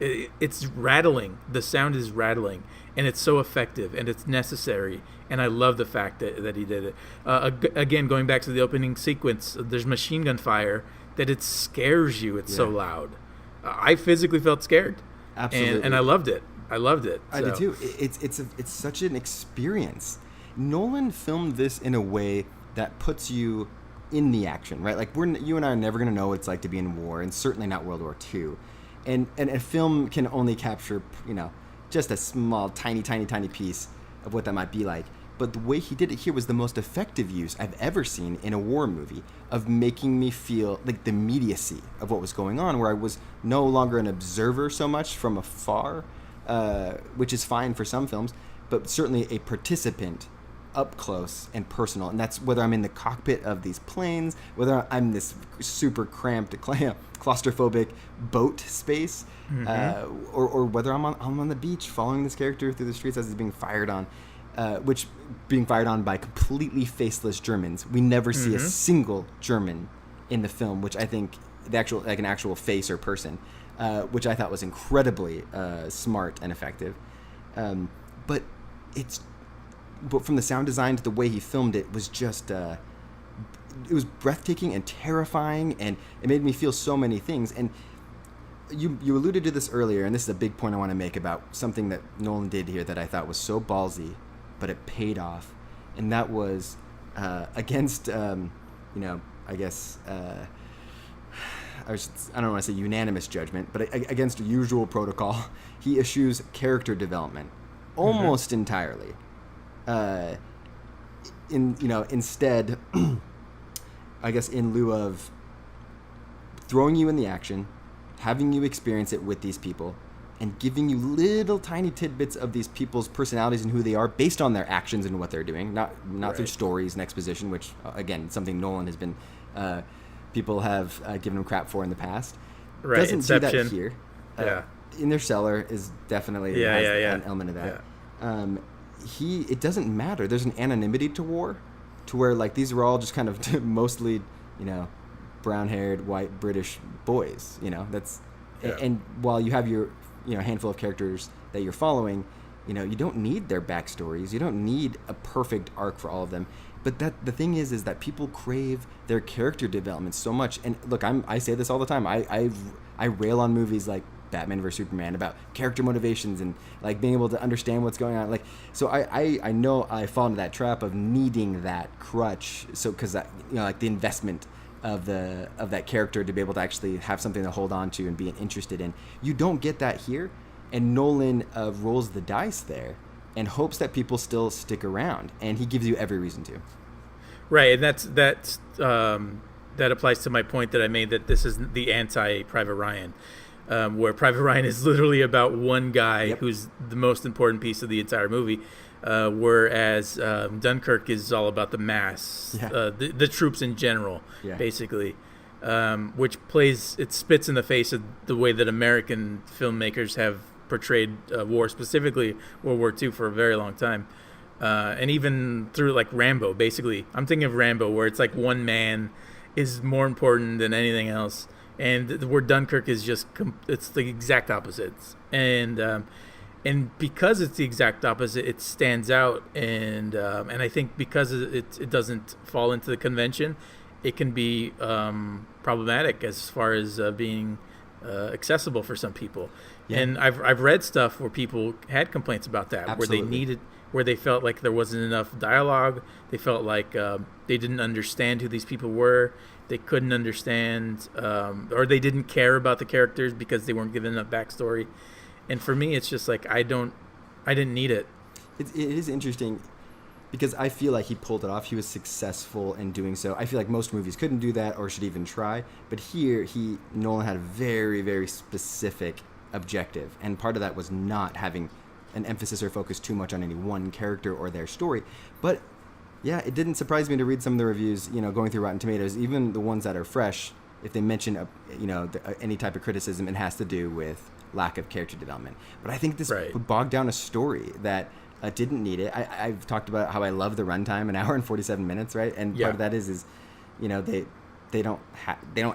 It's rattling. The sound is rattling, and it's so effective, and it's necessary. And I love the fact that he did it. Again, going back to the opening sequence, there's machine gun fire that it scares you. It's so loud. I physically felt scared.
Absolutely.
And I loved it. I
did too. It's such an experience. Nolan filmed this in a way that puts you in the action, right? You and I are never going to know what it's like to be in war, and certainly not World War II. and a film can only capture, just a small, tiny, tiny, tiny piece of what that might be like. But the way he did it here was the most effective use I've ever seen in a war movie of making me feel like the immediacy of what was going on, where I was no longer an observer so much from afar, which is fine for some films, but certainly a participant up close and personal. And that's whether I'm in the cockpit of these planes, whether I'm this super cramped, claustrophobic boat space, or whether I'm on the beach following this character through the streets as he's being fired on. Which being fired on by completely faceless Germans. We never see a single German in the film, which I think an actual face or person, which I thought was incredibly smart and effective. But from the sound design to the way he filmed it was just it was breathtaking and terrifying, and it made me feel so many things. And you alluded to this earlier, and this is a big point I want to make about something that Nolan did here that I thought was so ballsy, but it paid off, and that was against, I guess, I don't want to say unanimous judgment, but against usual protocol, he eschews character development almost entirely. Instead, I guess in lieu of throwing you in the action, having you experience it with these people, and giving you little tiny tidbits of these people's personalities and who they are based on their actions and what they're doing, not through stories and exposition, which, again, something Nolan has been, people have given him crap for in the past.
Right,
Doesn't
Inception.
do that here. Interstellar is definitely has an element of that. Yeah. It doesn't matter. There's an anonymity to war, to where like these are all just kind of mostly, brown-haired white British boys. And while you have your handful of characters that you're following, you don't need their backstories. You don't need a perfect arc for all of them. But the thing is that people crave their character development so much. And look, I say this all the time. I rail on movies like Batman vs Superman about character motivations and like being able to understand what's going on. Like, so I know I fall into that trap of needing that crutch. So because like the investment of that character to be able to actually have something to hold on to and be interested in. You don't get that here, and Nolan rolls the dice there and hopes that people still stick around, and he gives you every reason to.
Right, and that applies to my point that I made, that this is the anti-Private Ryan, where Private Ryan is literally about one guy who's the most important piece of the entire movie. Whereas Dunkirk is all about the mass, the troops in general, basically, which spits in the face of the way that American filmmakers have portrayed war, specifically World War II, for a very long time. And even through like Rambo, basically. I'm thinking of Rambo, where it's like one man is more important than anything else. And where Dunkirk is it's the exact opposites. And because it's the exact opposite, it stands out, and I think because it doesn't fall into the convention, it can be problematic as far as being accessible for some people. Yeah. And I've read stuff where people had complaints about that,
Absolutely.
where they felt like there wasn't enough dialogue. They felt like they didn't understand who these people were. They couldn't understand, or they didn't care about the characters because they weren't given enough backstory. And for me, it's just like I didn't need it.
It is interesting because I feel like he pulled it off. He was successful in doing so. I feel like most movies couldn't do that or should even try. But here, Nolan had a very, very specific objective. And part of that was not having an emphasis or focus too much on any one character or their story. But yeah, it didn't surprise me to read some of the reviews, going through Rotten Tomatoes, even the ones that are fresh. If they mention, any type of criticism, it has to do with lack of character development. But I think this would bog down a story that didn't need it. I've talked about how I love the runtime, an hour and 47 minutes, right? And part of that is they don't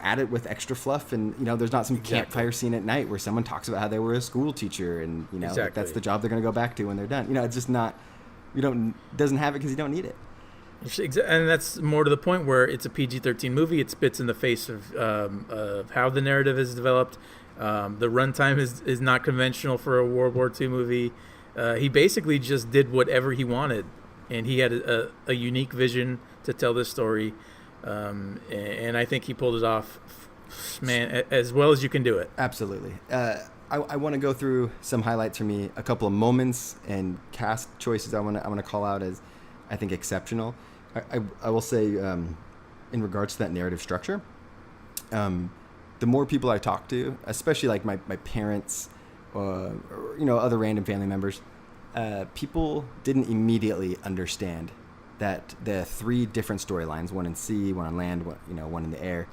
add it with extra fluff, and there's not some campfire scene at night where someone talks about how they were a school teacher, and like that's the job they're going to go back to when they're done. It's just not. Doesn't have it because you don't need it.
And that's more to the point where it's a PG-13 movie. It spits in the face of how the narrative is developed. The runtime is not conventional for a World War II movie. He basically just did whatever he wanted, and he had a unique vision to tell this story. And I think he pulled it off Man, as well as you can do it.
Absolutely. I want to go through some highlights for me, a couple of moments and cast choices I want to call out as I think exceptional. I will say in regards to that narrative structure, the more people I talk to, especially like my parents, or other random family members, people didn't immediately understand that the three different storylines, one in sea, one on land, one in the air,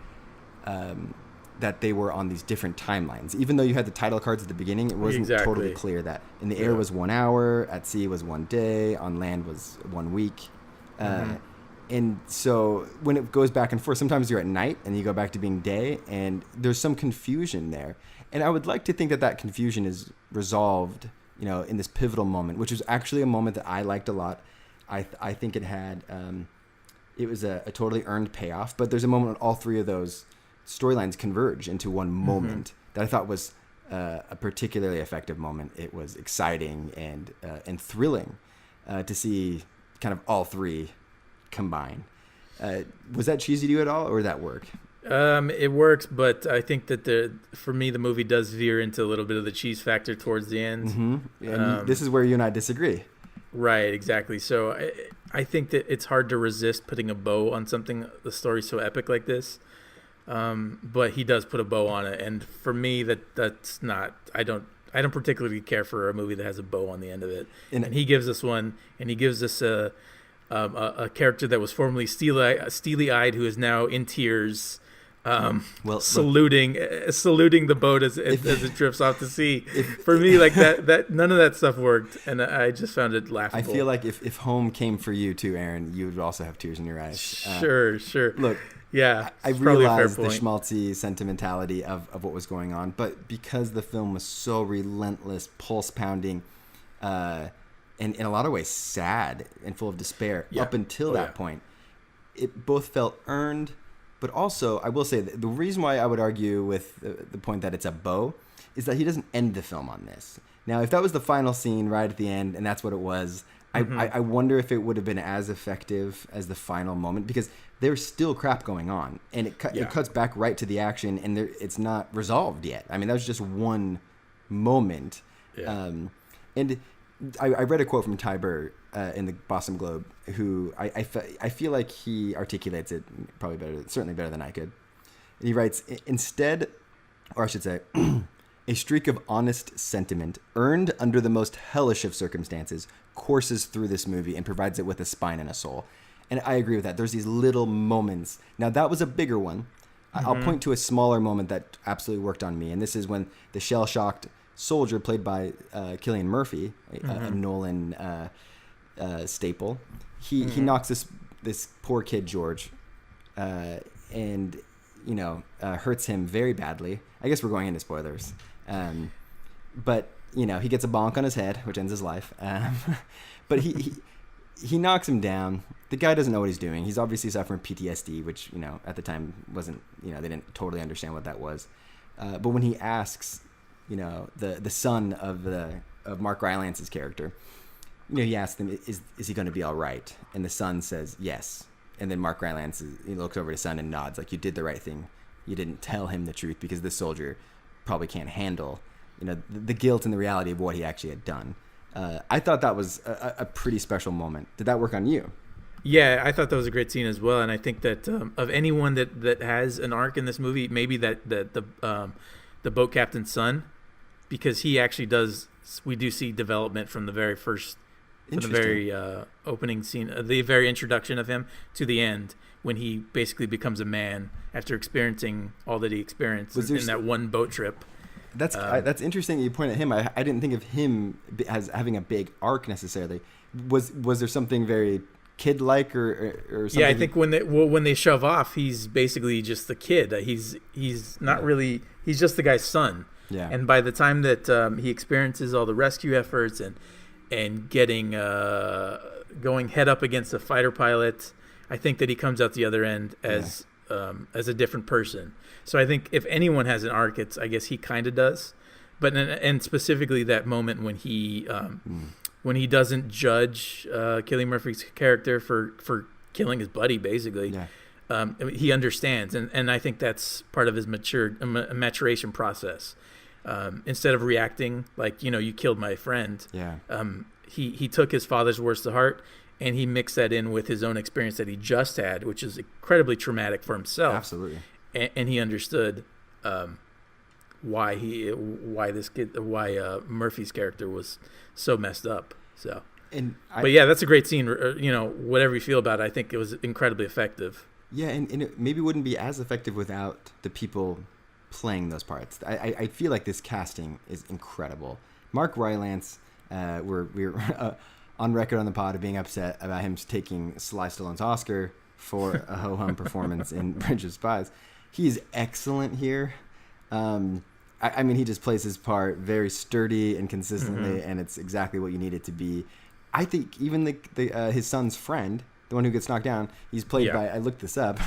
that they were on these different timelines. Even though you had the title cards at the beginning, it wasn't totally clear that in the air was 1 hour, at sea was 1 day, on land was 1 week. And so when it goes back and forth, sometimes you're at night and you go back to being day, and there's some confusion there. And I would like to think that confusion is resolved, in this pivotal moment, which was actually a moment that I liked a lot. I think it had, it was a totally earned payoff, but there's a moment when all three of those storylines converge into one moment that I thought was a particularly effective moment. It was exciting and thrilling to see kind of all three combine. Was that cheesy to you at all, or did that work?
It works, but I think that for me, the movie does veer into a little bit of the cheese factor towards the end.
And this is where you and I disagree.
Right, exactly. So I think that it's hard to resist putting a bow on something, the story's so epic like this. But he does put a bow on it, and for me, that's not. I don't particularly care for a movie that has a bow on the end of it. And he gives us one, and he gives us a character that was formerly steely-eyed, who is now in tears, saluting the boat as it drifts off to sea. For me, like that none of that stuff worked, and I just found it laughable.
I feel like if home came for you too, Aaron, you would also have tears in your eyes.
Sure.
Look.
Yeah,
I realized the schmaltzy sentimentality of what was going on, but because the film was so relentless, pulse-pounding, and in a lot of ways sad and full of despair up until that point, it both felt earned, but also, I will say, the reason why I would argue with the point that it's a bow is that he doesn't end the film on this. Now, if that was the final scene right at the end, and that's what it was, I wonder if it would have been as effective as the final moment, because there's still crap going on, and it cuts back right to the action, and it's not resolved yet. I mean, that was just one moment. Yeah. And I read a quote from Ty Burr in the Boston Globe, who I feel like he articulates it certainly better than I could. And he writes, instead, or I should say, a streak of honest sentiment, earned under the most hellish of circumstances, courses through this movie and provides it with a spine and a soul. And I agree with that. There's these little moments. Now, that was a bigger one. I'll point to a smaller moment that absolutely worked on me. And this is when the shell-shocked soldier, played by Cillian Murphy, a Nolan staple, he knocks this poor kid, George, and hurts him very badly. I guess we're going into spoilers. But, he gets a bonk on his head, which ends his life. But he knocks him down. The guy doesn't know what he's doing. He's obviously suffering PTSD, which, at the time wasn't, they didn't totally understand what that was. But when he asks, the son of Mark Rylance's character, he asks him, is he going to be all right? And the son says, yes. And then Mark Rylance, he looks over at his son and nods, like, you did the right thing. You didn't tell him the truth, because this soldier probably can't handle, the guilt and the reality of what he actually had done. I thought that was a pretty special moment. Did that work on you?
Yeah, I thought that was a great scene as well, and I think that of anyone that has an arc in this movie, maybe the boat captain's son, because he actually does. We do see development from the very first, from the very opening scene, the very introduction of him to the end, when he basically becomes a man after experiencing all that he experienced in that one boat trip.
That's interesting that you point at him. I didn't think of him as having a big arc necessarily. Was there something very kid-like or something?
Yeah, I think when they shove off, he's basically just the kid. He's not really. He's just the guy's son.
Yeah.
And by the time that he experiences all the rescue efforts and getting going head up against a fighter pilot, I think that he comes out the other end as a different person. So I think if anyone has an arc, I guess he kind of does. But and specifically that moment when he doesn't judge Cillian Murphy's character for killing his buddy, basically.
Yeah.
I mean, he understands, and I think that's part of his maturation process. Instead of reacting like, you killed my friend,
Yeah.
He took his father's words to heart, and he mixed that in with his own experience that he just had, which is incredibly traumatic for himself.
Absolutely.
And he understood why Murphy's character was so messed up. So, but yeah, that's a great scene. Whatever you feel about it, I think it was incredibly effective.
Yeah, and it maybe wouldn't be as effective without the people playing those parts. I feel like this casting is incredible. Mark Rylance, we're on record on the pod of being upset about him taking Sly Stallone's Oscar for a ho-hum performance in Bridge of Spies. He's excellent here. I mean, he just plays his part very sturdy and consistently, and it's exactly what you need it to be. I think even his son's friend, the one who gets knocked down, he's played by, I looked this up,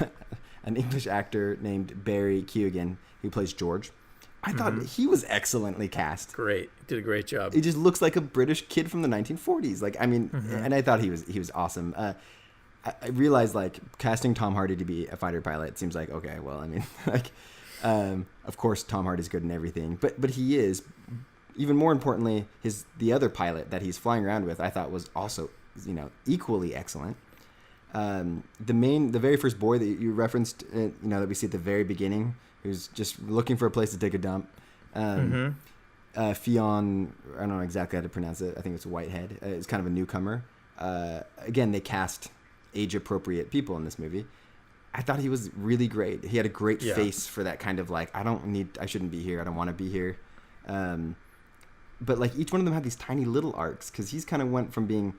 an English actor named Barry Keoghan, who plays George. I thought he was excellently cast.
Great. Did a great job.
He just looks like a British kid from the 1940s. Like, I mean, and I thought he was awesome. I realized, like, casting Tom Hardy to be a fighter pilot seems like, okay, well, I mean, like, of course Tom Hardy's good in everything, but he is, even more importantly, the other pilot that he's flying around with, I thought was also, equally excellent. The very first boy that you referenced, that we see at the very beginning, who's just looking for a place to take a dump. Fionn, I don't know exactly how to pronounce it. I think it's Whitehead. It's kind of a newcomer. Again, they cast age-appropriate people in this movie. I thought he was really great. He had a great face for that kind of like, I shouldn't be here. I don't want to be here. But like each one of them had these tiny little arcs, because he's kind of went from being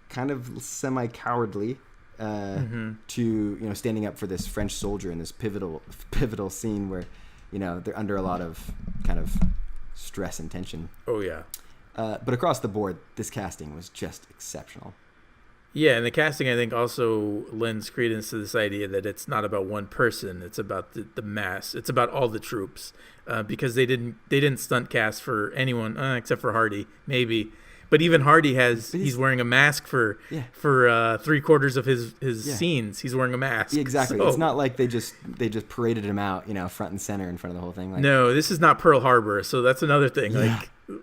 kind of semi-cowardly to standing up for this French soldier in this pivotal scene where they're under a lot of kind of stress and tension.
Oh yeah.
But across the board, this casting was just exceptional.
Yeah, and the casting, I think, also lends credence to this idea that it's not about one person; it's about the mass. It's about all the troops, because they didn't stunt cast for anyone except for Hardy, maybe. But even Hardy he's wearing a mask for 3/4 of his scenes. He's wearing a mask.
Yeah, exactly.
So,
it's not like they just paraded him out, front and center in front of the whole thing. Like,
no, this is not Pearl Harbor. So that's another thing.
Yeah.
Like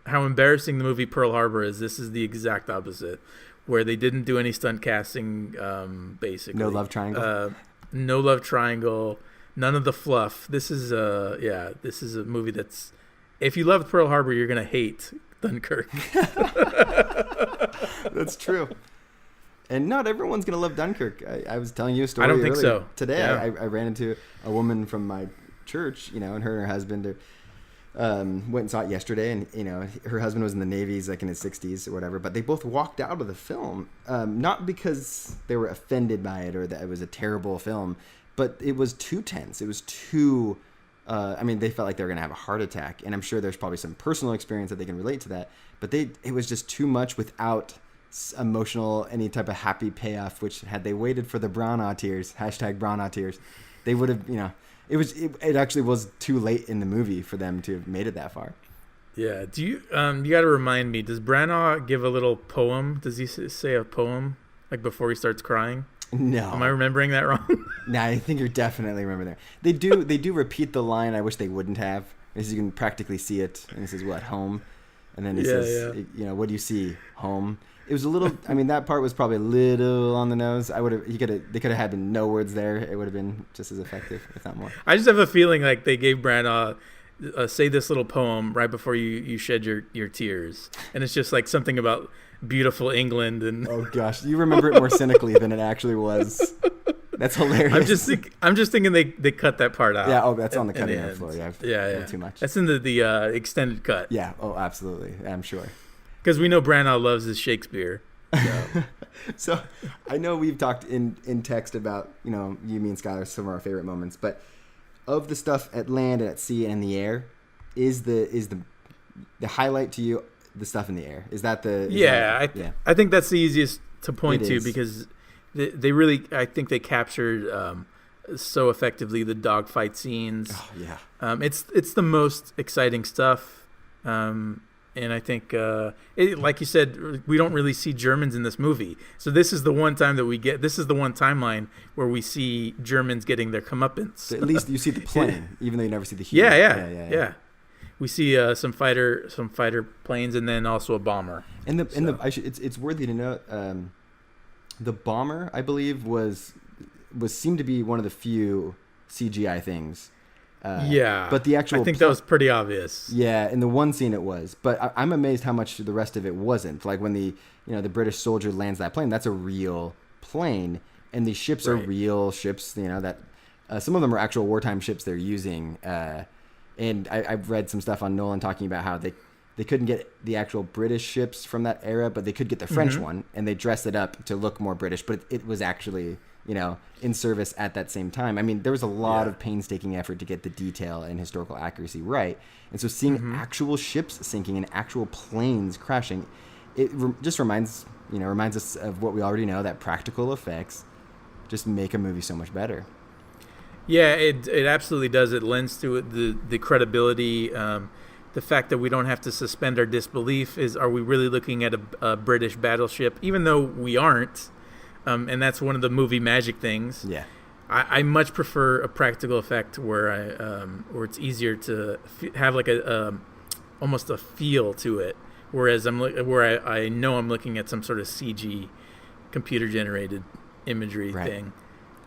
how embarrassing the movie Pearl Harbor is. This is the exact opposite, where they didn't do any stunt casting. Basically,
no love triangle.
No love triangle. None of the fluff. This is This is a movie that's, if you love Pearl Harbor, you're gonna hate Dunkirk.
That's true. And not everyone's gonna love Dunkirk. I was telling you a story.
I don't think so.
Today,
Yeah.
I ran into a woman from my church, and her and her husband went and saw it yesterday, and her husband was in the Navy, he's like in his 60s or whatever. But they both walked out of the film, not because they were offended by it or that it was a terrible film, but it was too tense. It was too. They felt like they were going to have a heart attack, and I'm sure there's probably some personal experience that they can relate to that, but it was just too much without emotional, any type of happy payoff, which had they waited for the Brana tears, #Brana tears, they would have, it actually was too late in the movie for them to have made it that far.
Yeah. Do you, you got to remind me, does Branagh give a little poem? Does he say a poem like before he starts crying?
No.
Am I remembering that wrong?
No, I think you're definitely remembering that. They do repeat the line I wish they wouldn't have. As you can practically see it. And he says, what, home? And then he says, what do you see? Home. It was a little, that part was probably a little on the nose. They could have had no words there. It would have been just as effective, if not more.
I just have a feeling like they gave Branagh, say this little poem right before you shed your tears. And it's just like something about beautiful England. And
oh gosh, you remember it more cynically than it actually was. That's hilarious.
I'm just thinking they cut that part out.
Yeah. Oh, that's on the cutting room floor. Yeah. Too much.
That's in the extended cut.
Yeah. Oh, absolutely. I'm sure.
Because we know Branagh loves his Shakespeare. So.
So I know we've talked in text about you, me and Skylar, some of our favorite moments, but of the stuff at land and at sea and in the air, is the highlight to you the stuff in the air? Is that the?
I think that's the easiest to point
It
to
is.
because they really, I think they captured so effectively the dogfight scenes.
Oh yeah.
It's the most exciting stuff. And I think, like you said, we don't really see Germans in this movie. So this is the one time that this is the one timeline where we see Germans getting their comeuppance.
So at least you see the plane, even though you never see the human.
Yeah. We see some fighter planes, and then also a bomber.
It's worthy to note, the bomber, I believe, was seemed to be one of the few CGI things. But the actual,
I think that was pretty obvious.
Yeah, in the one scene it was, but I'm amazed how much the rest of it wasn't. Like when the British soldier lands that plane, that's a real plane, and these ships are real ships. That some of them are actual wartime ships they're using. And I've read some stuff on Nolan talking about how they couldn't get the actual British ships from that era, but they could get the French one, and they dressed it up to look more British, but it was actually in service at that same time. I mean, there was a lot of painstaking effort to get the detail and historical accuracy right. And so seeing actual ships sinking and actual planes crashing, it just reminds us of what we already know, that practical effects just make a movie so much better.
Yeah, it absolutely does. It lends to it the credibility, the fact that we don't have to suspend our disbelief. Are we really looking at a British battleship? Even though we aren't. And that's one of the movie magic things. Yeah, I much prefer a practical effect where it's easier to have like almost a feel to it. Whereas I know I'm looking at some sort of CG, computer generated imagery thing,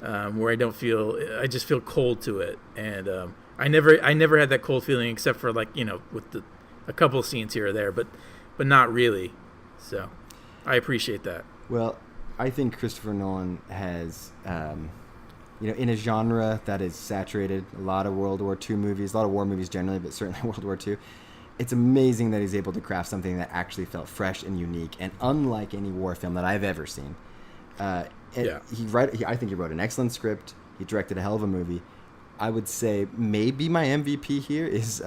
where I just feel cold to it. And I never had that cold feeling except for with a couple of scenes here or there, but not really. So I appreciate that.
Well, I think Christopher Nolan has, in a genre that is saturated, a lot of World War II movies, a lot of war movies generally, but certainly World War II, it's amazing that he's able to craft something that actually felt fresh and unique and unlike any war film that I've ever seen. I think he wrote an excellent script. He directed a hell of a movie. I would say maybe my MVP here is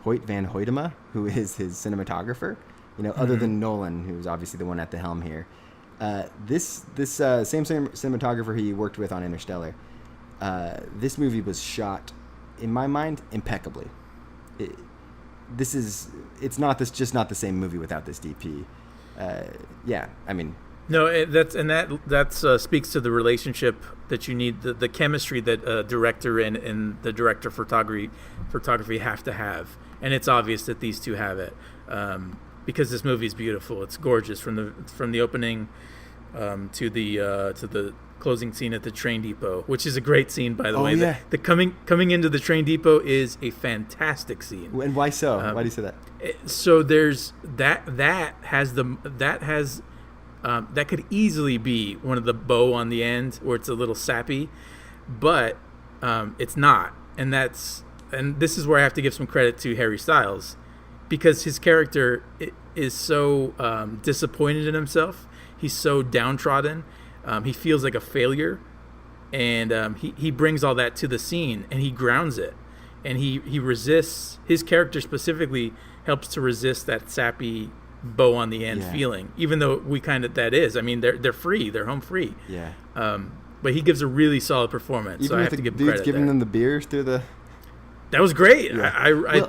Hoyt van Hoytema, who is his cinematographer. Other than Nolan, who's obviously the one at the helm here. This same cinematographer he worked with on Interstellar, this movie was shot, in my mind, impeccably. It's not the same movie without this DP.
No, that speaks to the relationship that you need, the chemistry that a director and the director of photography have to have, and it's obvious that these two have it. Because this movie is beautiful. It's gorgeous from the opening to the closing scene at the train depot, which is a great scene, by the way. Yeah. The coming into the train depot is a fantastic scene.
And why so? Why do you say that?
So there's that could easily be one of the bow on the end where it's a little sappy, but it's not. And this is where I have to give some credit to Harry Styles, because his character is so disappointed in himself. He's so downtrodden. He feels like a failure. And he brings all that to the scene, and he grounds it. And he resists. His character specifically helps to resist that sappy bow on the end feeling, even though that is. I mean, they're free. They're home free. Yeah. But he gives a really solid performance.
Even
so I have to give
dude's
credit
giving
there.
them the beers through the...
That was great.
Yeah.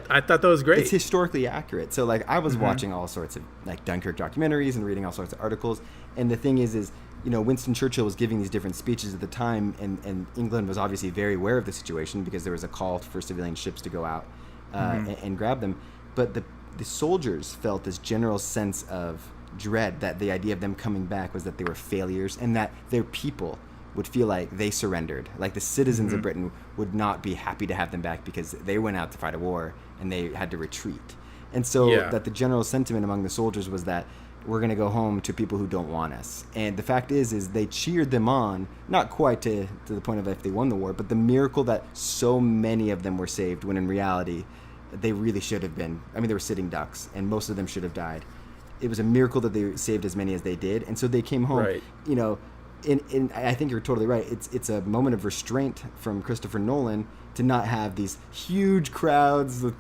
I thought that was great.
It's historically accurate. So I was watching all sorts of Dunkirk documentaries and reading all sorts of articles. And the thing is Winston Churchill was giving these different speeches at the time, and England was obviously very aware of the situation because there was a call for civilian ships to go out and grab them. But the soldiers felt this general sense of dread that the idea of them coming back was that they were failures and that their people would feel like they surrendered. Like the citizens of Britain would not be happy to have them back because they went out to fight a war and they had to retreat. And so that the general sentiment among the soldiers was that we're going to go home to people who don't want us. And the fact is they cheered them on, not quite to the point of if they won the war, but the miracle that so many of them were saved when in reality they really should have been. I mean, they were sitting ducks and most of them should have died. It was a miracle that they saved as many as they did. And so they came home, And I think you're totally right. It's a moment of restraint from Christopher Nolan to not have these huge crowds with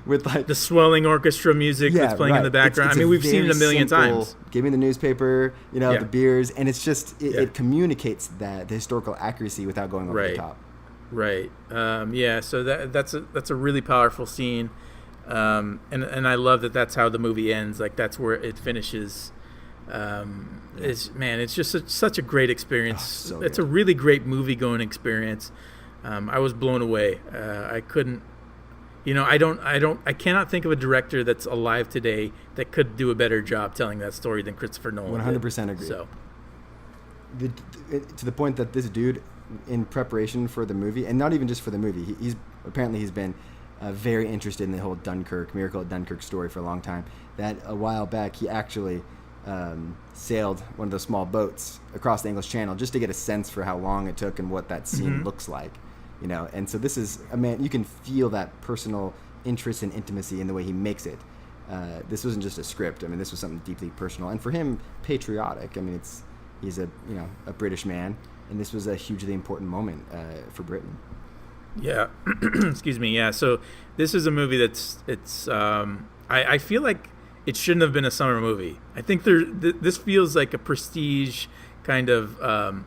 with
the swelling orchestra music that's playing in the background. It's we've seen it a million times.
Give me the newspaper, the beers, and it's just it communicates the historical accuracy without going over the top.
Right. So that's a really powerful scene. And I love that that's how the movie ends. Like that's where it finishes. It's just such a great experience.
So
it's
good.
a really great movie going experience. I was blown away. I couldn't, I cannot think of a director that's alive today that could do a better job telling that story than Christopher Nolan.
100% agree.
So,
to the point that this dude, in preparation for the movie, and not even just for the movie, he's been very interested in the whole Dunkirk, Miracle at Dunkirk story for a long time. That a while back, he actually sailed one of those small boats across the English Channel just to get a sense for how long it took and what that scene looks like. And so this is a man, you can feel that personal interest and intimacy in the way he makes it. This wasn't just a script. I mean, this was something deeply personal, and for him, patriotic. I mean, he's a British man, and this was a hugely important moment for Britain.
Yeah, excuse me. Yeah, so this is a movie I feel like it shouldn't have been a summer movie. I think this feels like a prestige kind of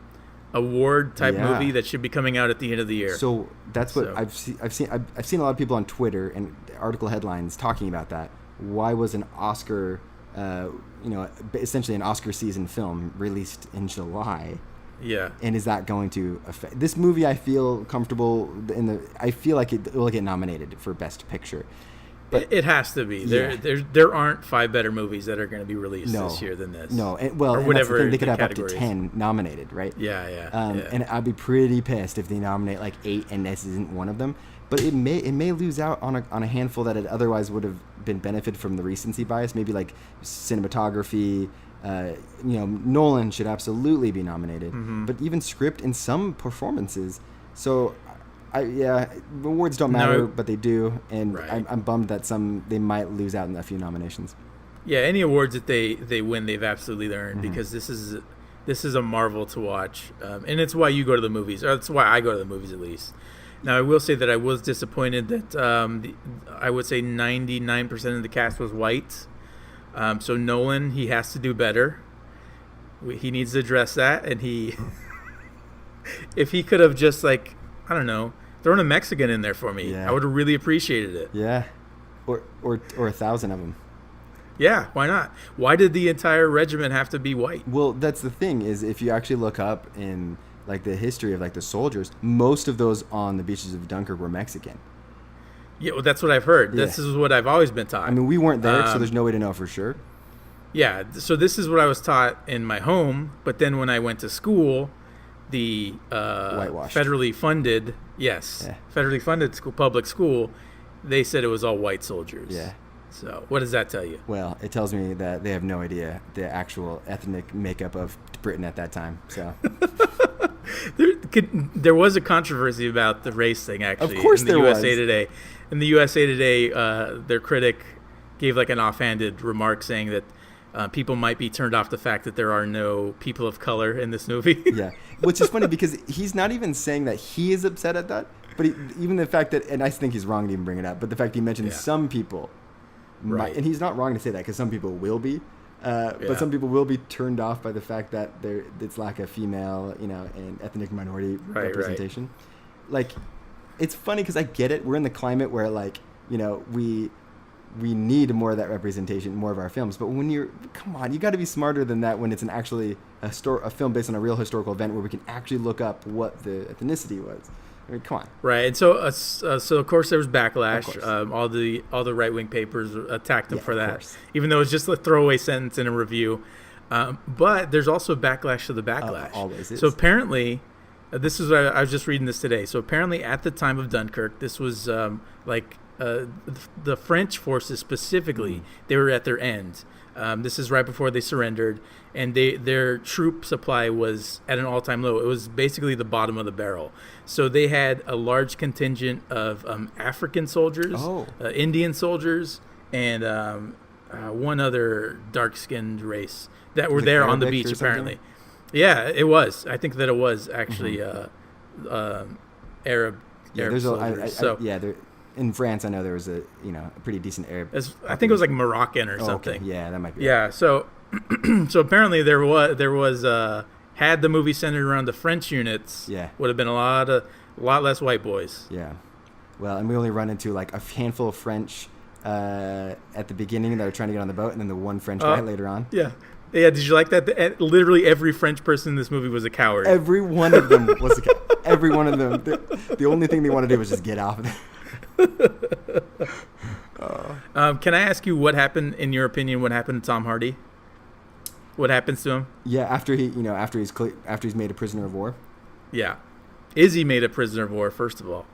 award type movie that should be coming out at the end of the year.
So that's what I've seen a lot of people on Twitter and article headlines talking about that. Why was an Oscar, essentially an Oscar season film released in July?
Yeah.
And is that going to affect this movie? I feel comfortable I feel like it will get nominated for Best Picture. But
it has to be.
Yeah.
There aren't 5 better movies that are going to be released this year than this.
No, or
whatever
that's the thing, they could have
categories.
up to 10 nominated, right?
Yeah.
And I'd be pretty pissed if they nominate like 8 and this isn't one of them. But it may lose out on a handful that it otherwise would have been benefited from the recency bias. Maybe like cinematography. Nolan should absolutely be nominated, but even script and some performances. So. Awards don't matter, but they do, and
right.
I'm bummed that they might lose out in a few nominations.
Yeah, any awards that they win, they've absolutely earned because this is a marvel to watch, and it's why you go to the movies, or it's why I go to the movies at least. Now, I will say that I was disappointed that I would say 99% of the cast was white. So Nolan, he has to do better. He needs to address that, and if he could have just I don't know, thrown a Mexican in there for me, I would have really appreciated it.
Yeah, or 1,000 of them.
Yeah, why not? Why did the entire regiment have to be white?
Well, that's the thing is if you actually look up in the history of the soldiers, most of those on the beaches of Dunkirk were Mexican.
Yeah, well, that's what I've heard.
Yeah.
This is what I've always been taught.
I mean, we weren't there, so there's no way to know for sure.
Yeah, so this is what I was taught in my home, but then when I went to school, the
Whitewashed.
federally funded school, public school, they said it was all white soldiers.
Yeah.
So what does that tell you?
Well, it tells me that they have no idea the actual ethnic makeup of Britain at that time. So
there was a controversy about the race thing, actually.
Of course
in the
there
USA
was.
Today. In the USA Today, their critic gave an offhanded remark saying that people might be turned off the fact that there are no people of color in this movie.
Yeah, which is funny because he's not even saying that he is upset at that, but even the fact that, and I think he's wrong to even bring it up, but the fact he mentioned some people might, and he's not wrong to say that because some people will be, but some people will be turned off by the fact that it's lack of female, and ethnic minority representation. It's funny because I get it. We're in the climate where we need more of that representation, more of our films. But come on, you got to be smarter than that when it's a film based on a real historical event where we can actually look up what the ethnicity was. I mean, come on.
Right, and so of course there was backlash. All the right wing papers attacked him for that, even though it's just a throwaway sentence in a review. But there's also backlash to the backlash.
Always is.
So apparently, this is what I was just reading this today. So apparently, at the time of Dunkirk, this was the French forces specifically, they were at their end. This is right before they surrendered, and their troop supply was at an all-time low. It was basically the bottom of the barrel. So they had a large contingent of African soldiers, Indian soldiers, and one other dark-skinned race that were there on the beach, apparently. Yeah, it was. I think that it was actually Arab soldiers.
In France, I know there was a pretty decent Arab.
I think it was Moroccan or something.
Okay. Yeah, that might be.
Yeah. Right. So apparently there was had the movie centered around the French units.
Yeah.
Would have been a lot less white boys.
Yeah. Well, and we only run into a handful of French at the beginning that are trying to get on the boat, and then the one French guy later on.
Yeah. Yeah, did you like that? Literally every French person in this movie was a coward.
Every one of them was every one of them. The only thing they wanted to do was just get off.
Can I ask you what happened, in your opinion, what happened to Tom Hardy? What happens to him?
Yeah, after he's made a prisoner of war.
Yeah. Is he made a prisoner of war, first of all?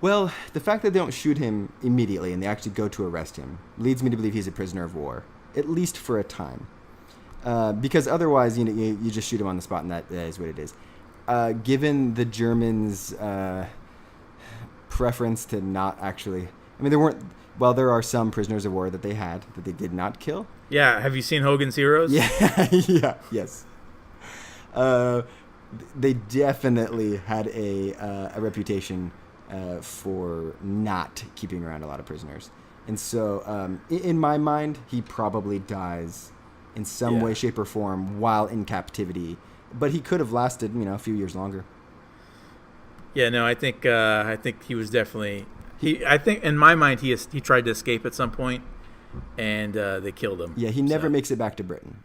Well, the fact that they don't shoot him immediately and they actually go to arrest him leads me to believe he's a prisoner of war, at least for a time. Because otherwise, you just shoot him on the spot, and that is what it is. Given the Germans' preference to not actually, I mean, there are some prisoners of war that they had that they did not kill.
Yeah, have you seen Hogan's Heroes?
Yeah, yes. They definitely had a reputation for not keeping around a lot of prisoners, and so in my mind, he probably dies in some way, shape, or form while in captivity. But he could have lasted, a few years longer. Yeah, no,
I think he was definitely I think in my mind he tried to escape at some point, and they killed him.
Yeah, he never makes it back to Britain.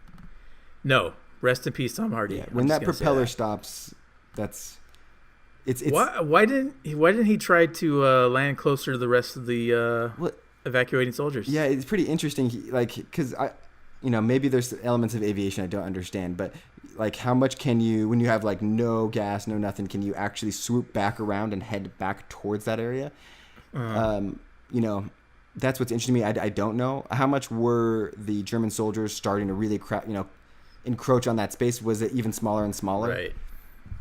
No, rest in peace, Tom Hardy.
Yeah, when that propeller stops, it's
why didn't he try to land closer to the rest of the evacuating soldiers?
Yeah, it's pretty interesting. Because maybe there's elements of aviation I don't understand, but how much can you, when you have no gas, no nothing, can you actually swoop back around and head back towards that area? That's what's interesting to me. I don't know how much were the German soldiers starting to really encroach on that space. Was it even smaller and smaller?
Right.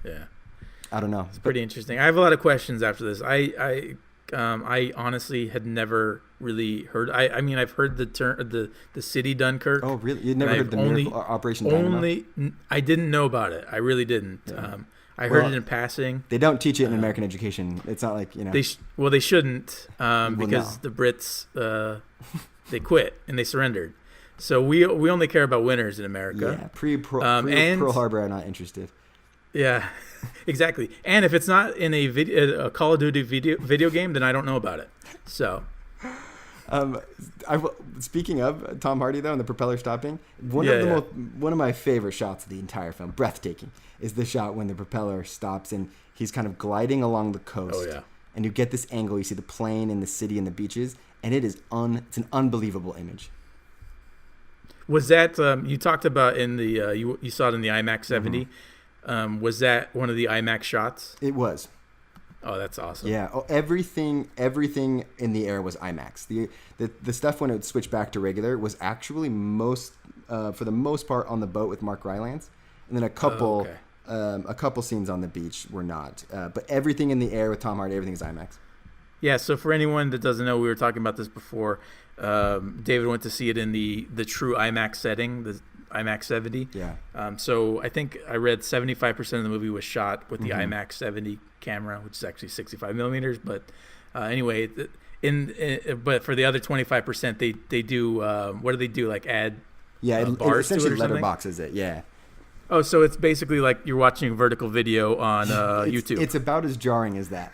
Yeah.
I don't know.
It's pretty interesting. I have a lot of questions after this. I honestly had never really heard. I've heard the term, the city Dunkirk.
Oh, really? You'd never heard the miracle, Operation Dynamo?
I didn't know about it. I really didn't. Yeah. I heard it in passing.
They don't teach it in American education. It's not like
they shouldn't because the Brits they quit and they surrendered. So we only care about winners in America.
Yeah, Pearl Harbor, I'm not interested.
Yeah, exactly. And if it's not in a Call of Duty video game, then I don't know about it. So,
speaking of Tom Hardy though, and the propeller stopping, one of my favorite shots of the entire film, breathtaking, is the shot when the propeller stops and he's kind of gliding along the coast. Oh yeah. And you get this angle. You see the plane and the city and the beaches, and it's an unbelievable image.
Was that you talked about in the you saw it in the IMAX 70? Mm-hmm. Was that one of the IMAX shots?
It was.
Oh, that's awesome.
Yeah. Oh, everything in the air was IMAX. The stuff when it would switch back to regular was actually for the most part on the boat with Mark Rylance, and then a couple scenes on the beach were not. But everything in the air with Tom Hardy, everything is IMAX.
Yeah. So for anyone that doesn't know, we were talking about this before. David went to see it in the true IMAX setting, the IMAX 70.
Yeah.
So I think I read 75% of the movie was shot with the IMAX 70 camera, which is actually 65 millimeters. But anyway, but for the other 25%, they do what do they do? Like add bars
it
to it or something?
Letterboxes it. Yeah.
Oh, so it's basically like you're watching a vertical video on YouTube.
It's about as jarring as that.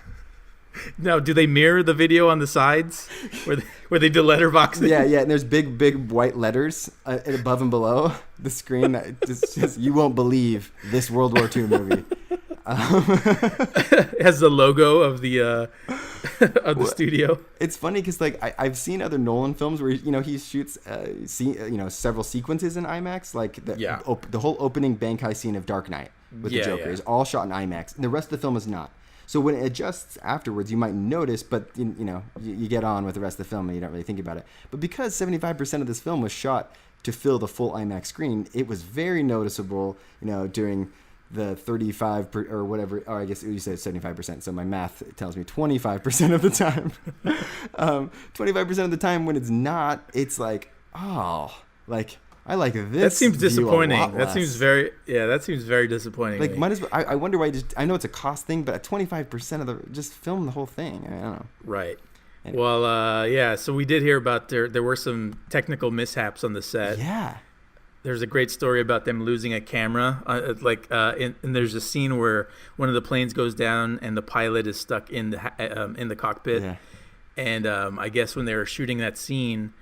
Now, do they mirror the video on the sides where they do letterboxing?
Yeah, and there's big white letters above and below the screen. Just you won't believe this World War II movie.
It has the logo of the studio.
It's funny because I've seen other Nolan films where he shoots several sequences in IMAX, like the whole opening bank heist scene of Dark Knight with the Joker is all shot in IMAX, and the rest of the film is not. So when it adjusts afterwards, you might notice, but you get on with the rest of the film and you don't really think about it. But because 75% of this film was shot to fill the full IMAX screen, it was very noticeable, during the 35 or whatever, or I guess you said 75%. So my math tells me 25% of the time. 25% of the time when it's not, it's like, I like this.
That seems disappointing.
That
seems very disappointing.
Might as well. I wonder why. I know it's a cost thing, but at 25% of just film the whole thing. I don't know.
Right. Anyway. Well, so we did hear about there were some technical mishaps on the set.
Yeah.
There's a great story about them losing a camera. And there's a scene where one of the planes goes down and the pilot is stuck in the cockpit. Yeah. And I guess when they were shooting that scene,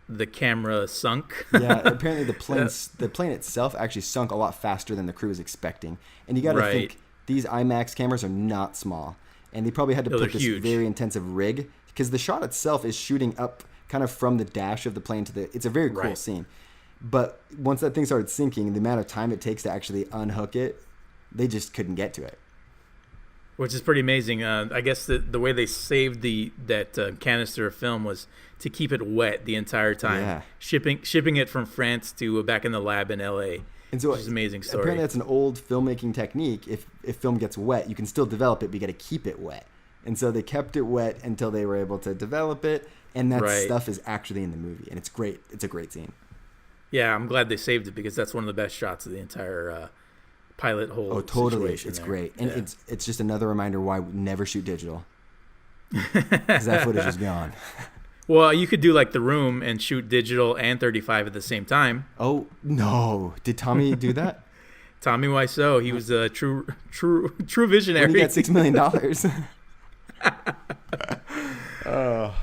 the camera sunk.
Yeah, apparently the plane itself actually sunk a lot faster than the crew was expecting. And you got to think these IMAX cameras are not small, and they probably had to put this
huge.
very intensive rig because the shot itself is shooting up kind of from the dash of the plane to the. It's a very cool scene, but once that thing started sinking, the amount of time it takes to actually unhook it, they just couldn't get to it.
Which is pretty amazing. I guess the way they saved that canister of film was to keep it wet the entire time.
Yeah.
Shipping it from France to back in the lab in L.A.
And so
which is an amazing story.
Apparently that's an old filmmaking technique. If film gets wet, you can still develop it, but you got to keep it wet. And so they kept it wet until they were able to develop it, and that stuff is actually in the movie, and it's great. It's a great scene.
Yeah, I'm glad they saved it because that's one of the best shots of the entire pilot hole.
Oh, totally!
Situation
it's
there.
Great, and it's just another reminder why we never shoot digital, because that footage is gone.
Well, you could do like The Room and shoot digital and 35 at the same time.
Oh no! Did Tommy do that?
Tommy Wiseau, he was a true visionary.
When he got $6 million. Oh.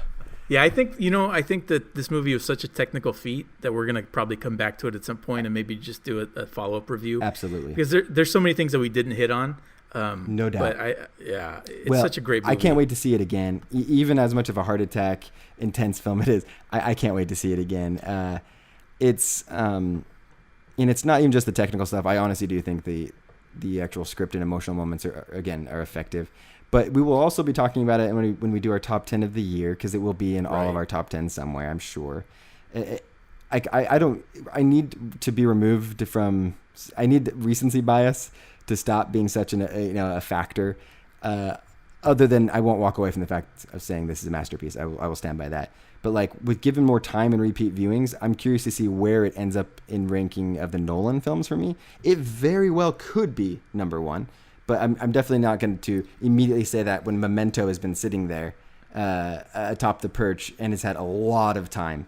Yeah, I think that this movie was such a technical feat that we're gonna probably come back to it at some point and maybe just do a follow-up review.
Absolutely,
because there's so many things that we didn't hit on.
No doubt.
But it's such a great movie.
I can't wait to see it again. Even as much of a heart attack, intense film it is, I can't wait to see it again. It's and it's not even just the technical stuff. I honestly do think the actual script and emotional moments are effective. But we will also be talking about it when we do our top 10 of the year, because it will be in all of our top 10 somewhere, I'm sure. I need to be removed from. I need recency bias to stop being such a factor. Other than I won't walk away from the fact of saying this is a masterpiece. I will stand by that. But like with given more time and repeat viewings, I'm curious to see where it ends up in ranking of the Nolan films for me. It very well could be number one, but I'm definitely not going to immediately say that when Memento has been sitting there atop the perch and has had a lot of time,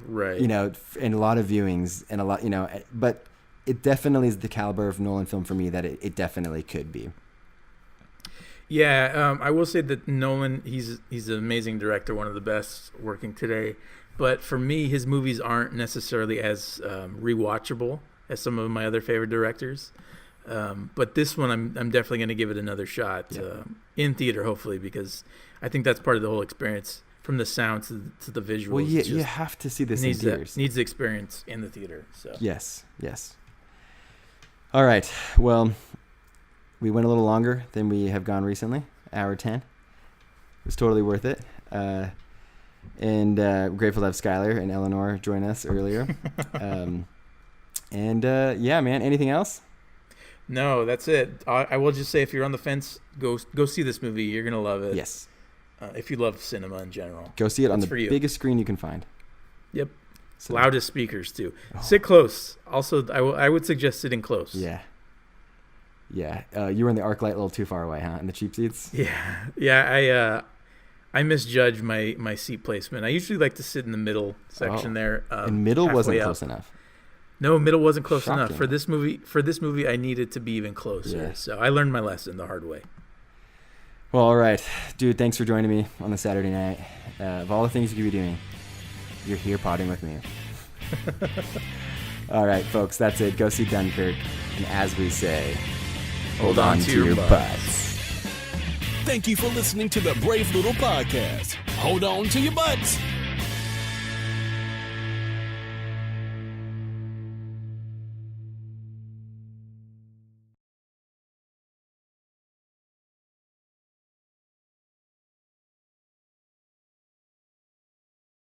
right?
And a lot of viewings and a lot, but it definitely is the caliber of Nolan film for me that it definitely could be.
Yeah, I will say that Nolan, he's an amazing director, one of the best working today. But for me, his movies aren't necessarily as rewatchable as some of my other favorite directors. But this one, I'm definitely going to give it another shot in theater, hopefully, because I think that's part of the whole experience, from the sound to the visuals.
Well, you have to see this in theaters.
Needs the experience in the theater. So
yes. All right. Well, we went a little longer than we have gone recently. Hour 10. It was totally worth it. And grateful to have Skylar and Eleanor join us earlier. Yeah, man. Anything else?
No, that's it. I will just say, if you're on the fence, go see this movie. You're gonna love it.
Yes.
If you love cinema in general,
go see it on the biggest screen you can find.
Yep. So. Loudest speakers too. Sit close. Also, I would suggest sitting close.
Yeah. You were in the ArcLight a little too far away, huh? In the cheap seats.
Yeah. I misjudged my seat placement. I usually like to sit in the middle section there.
And middle wasn't close enough.
No, middle wasn't close enough for this movie. For this movie, I needed to be even closer. Yeah. So I learned my lesson the hard way.
Well, all right, dude. Thanks for joining me on the Saturday night. Of all the things you could be doing, you're here potting with me. All right, folks. That's it. Go see Dunkirk, and as we say, hold on to your butts.
Thank you for listening to the Brave Little Podcast. Hold on to your butts.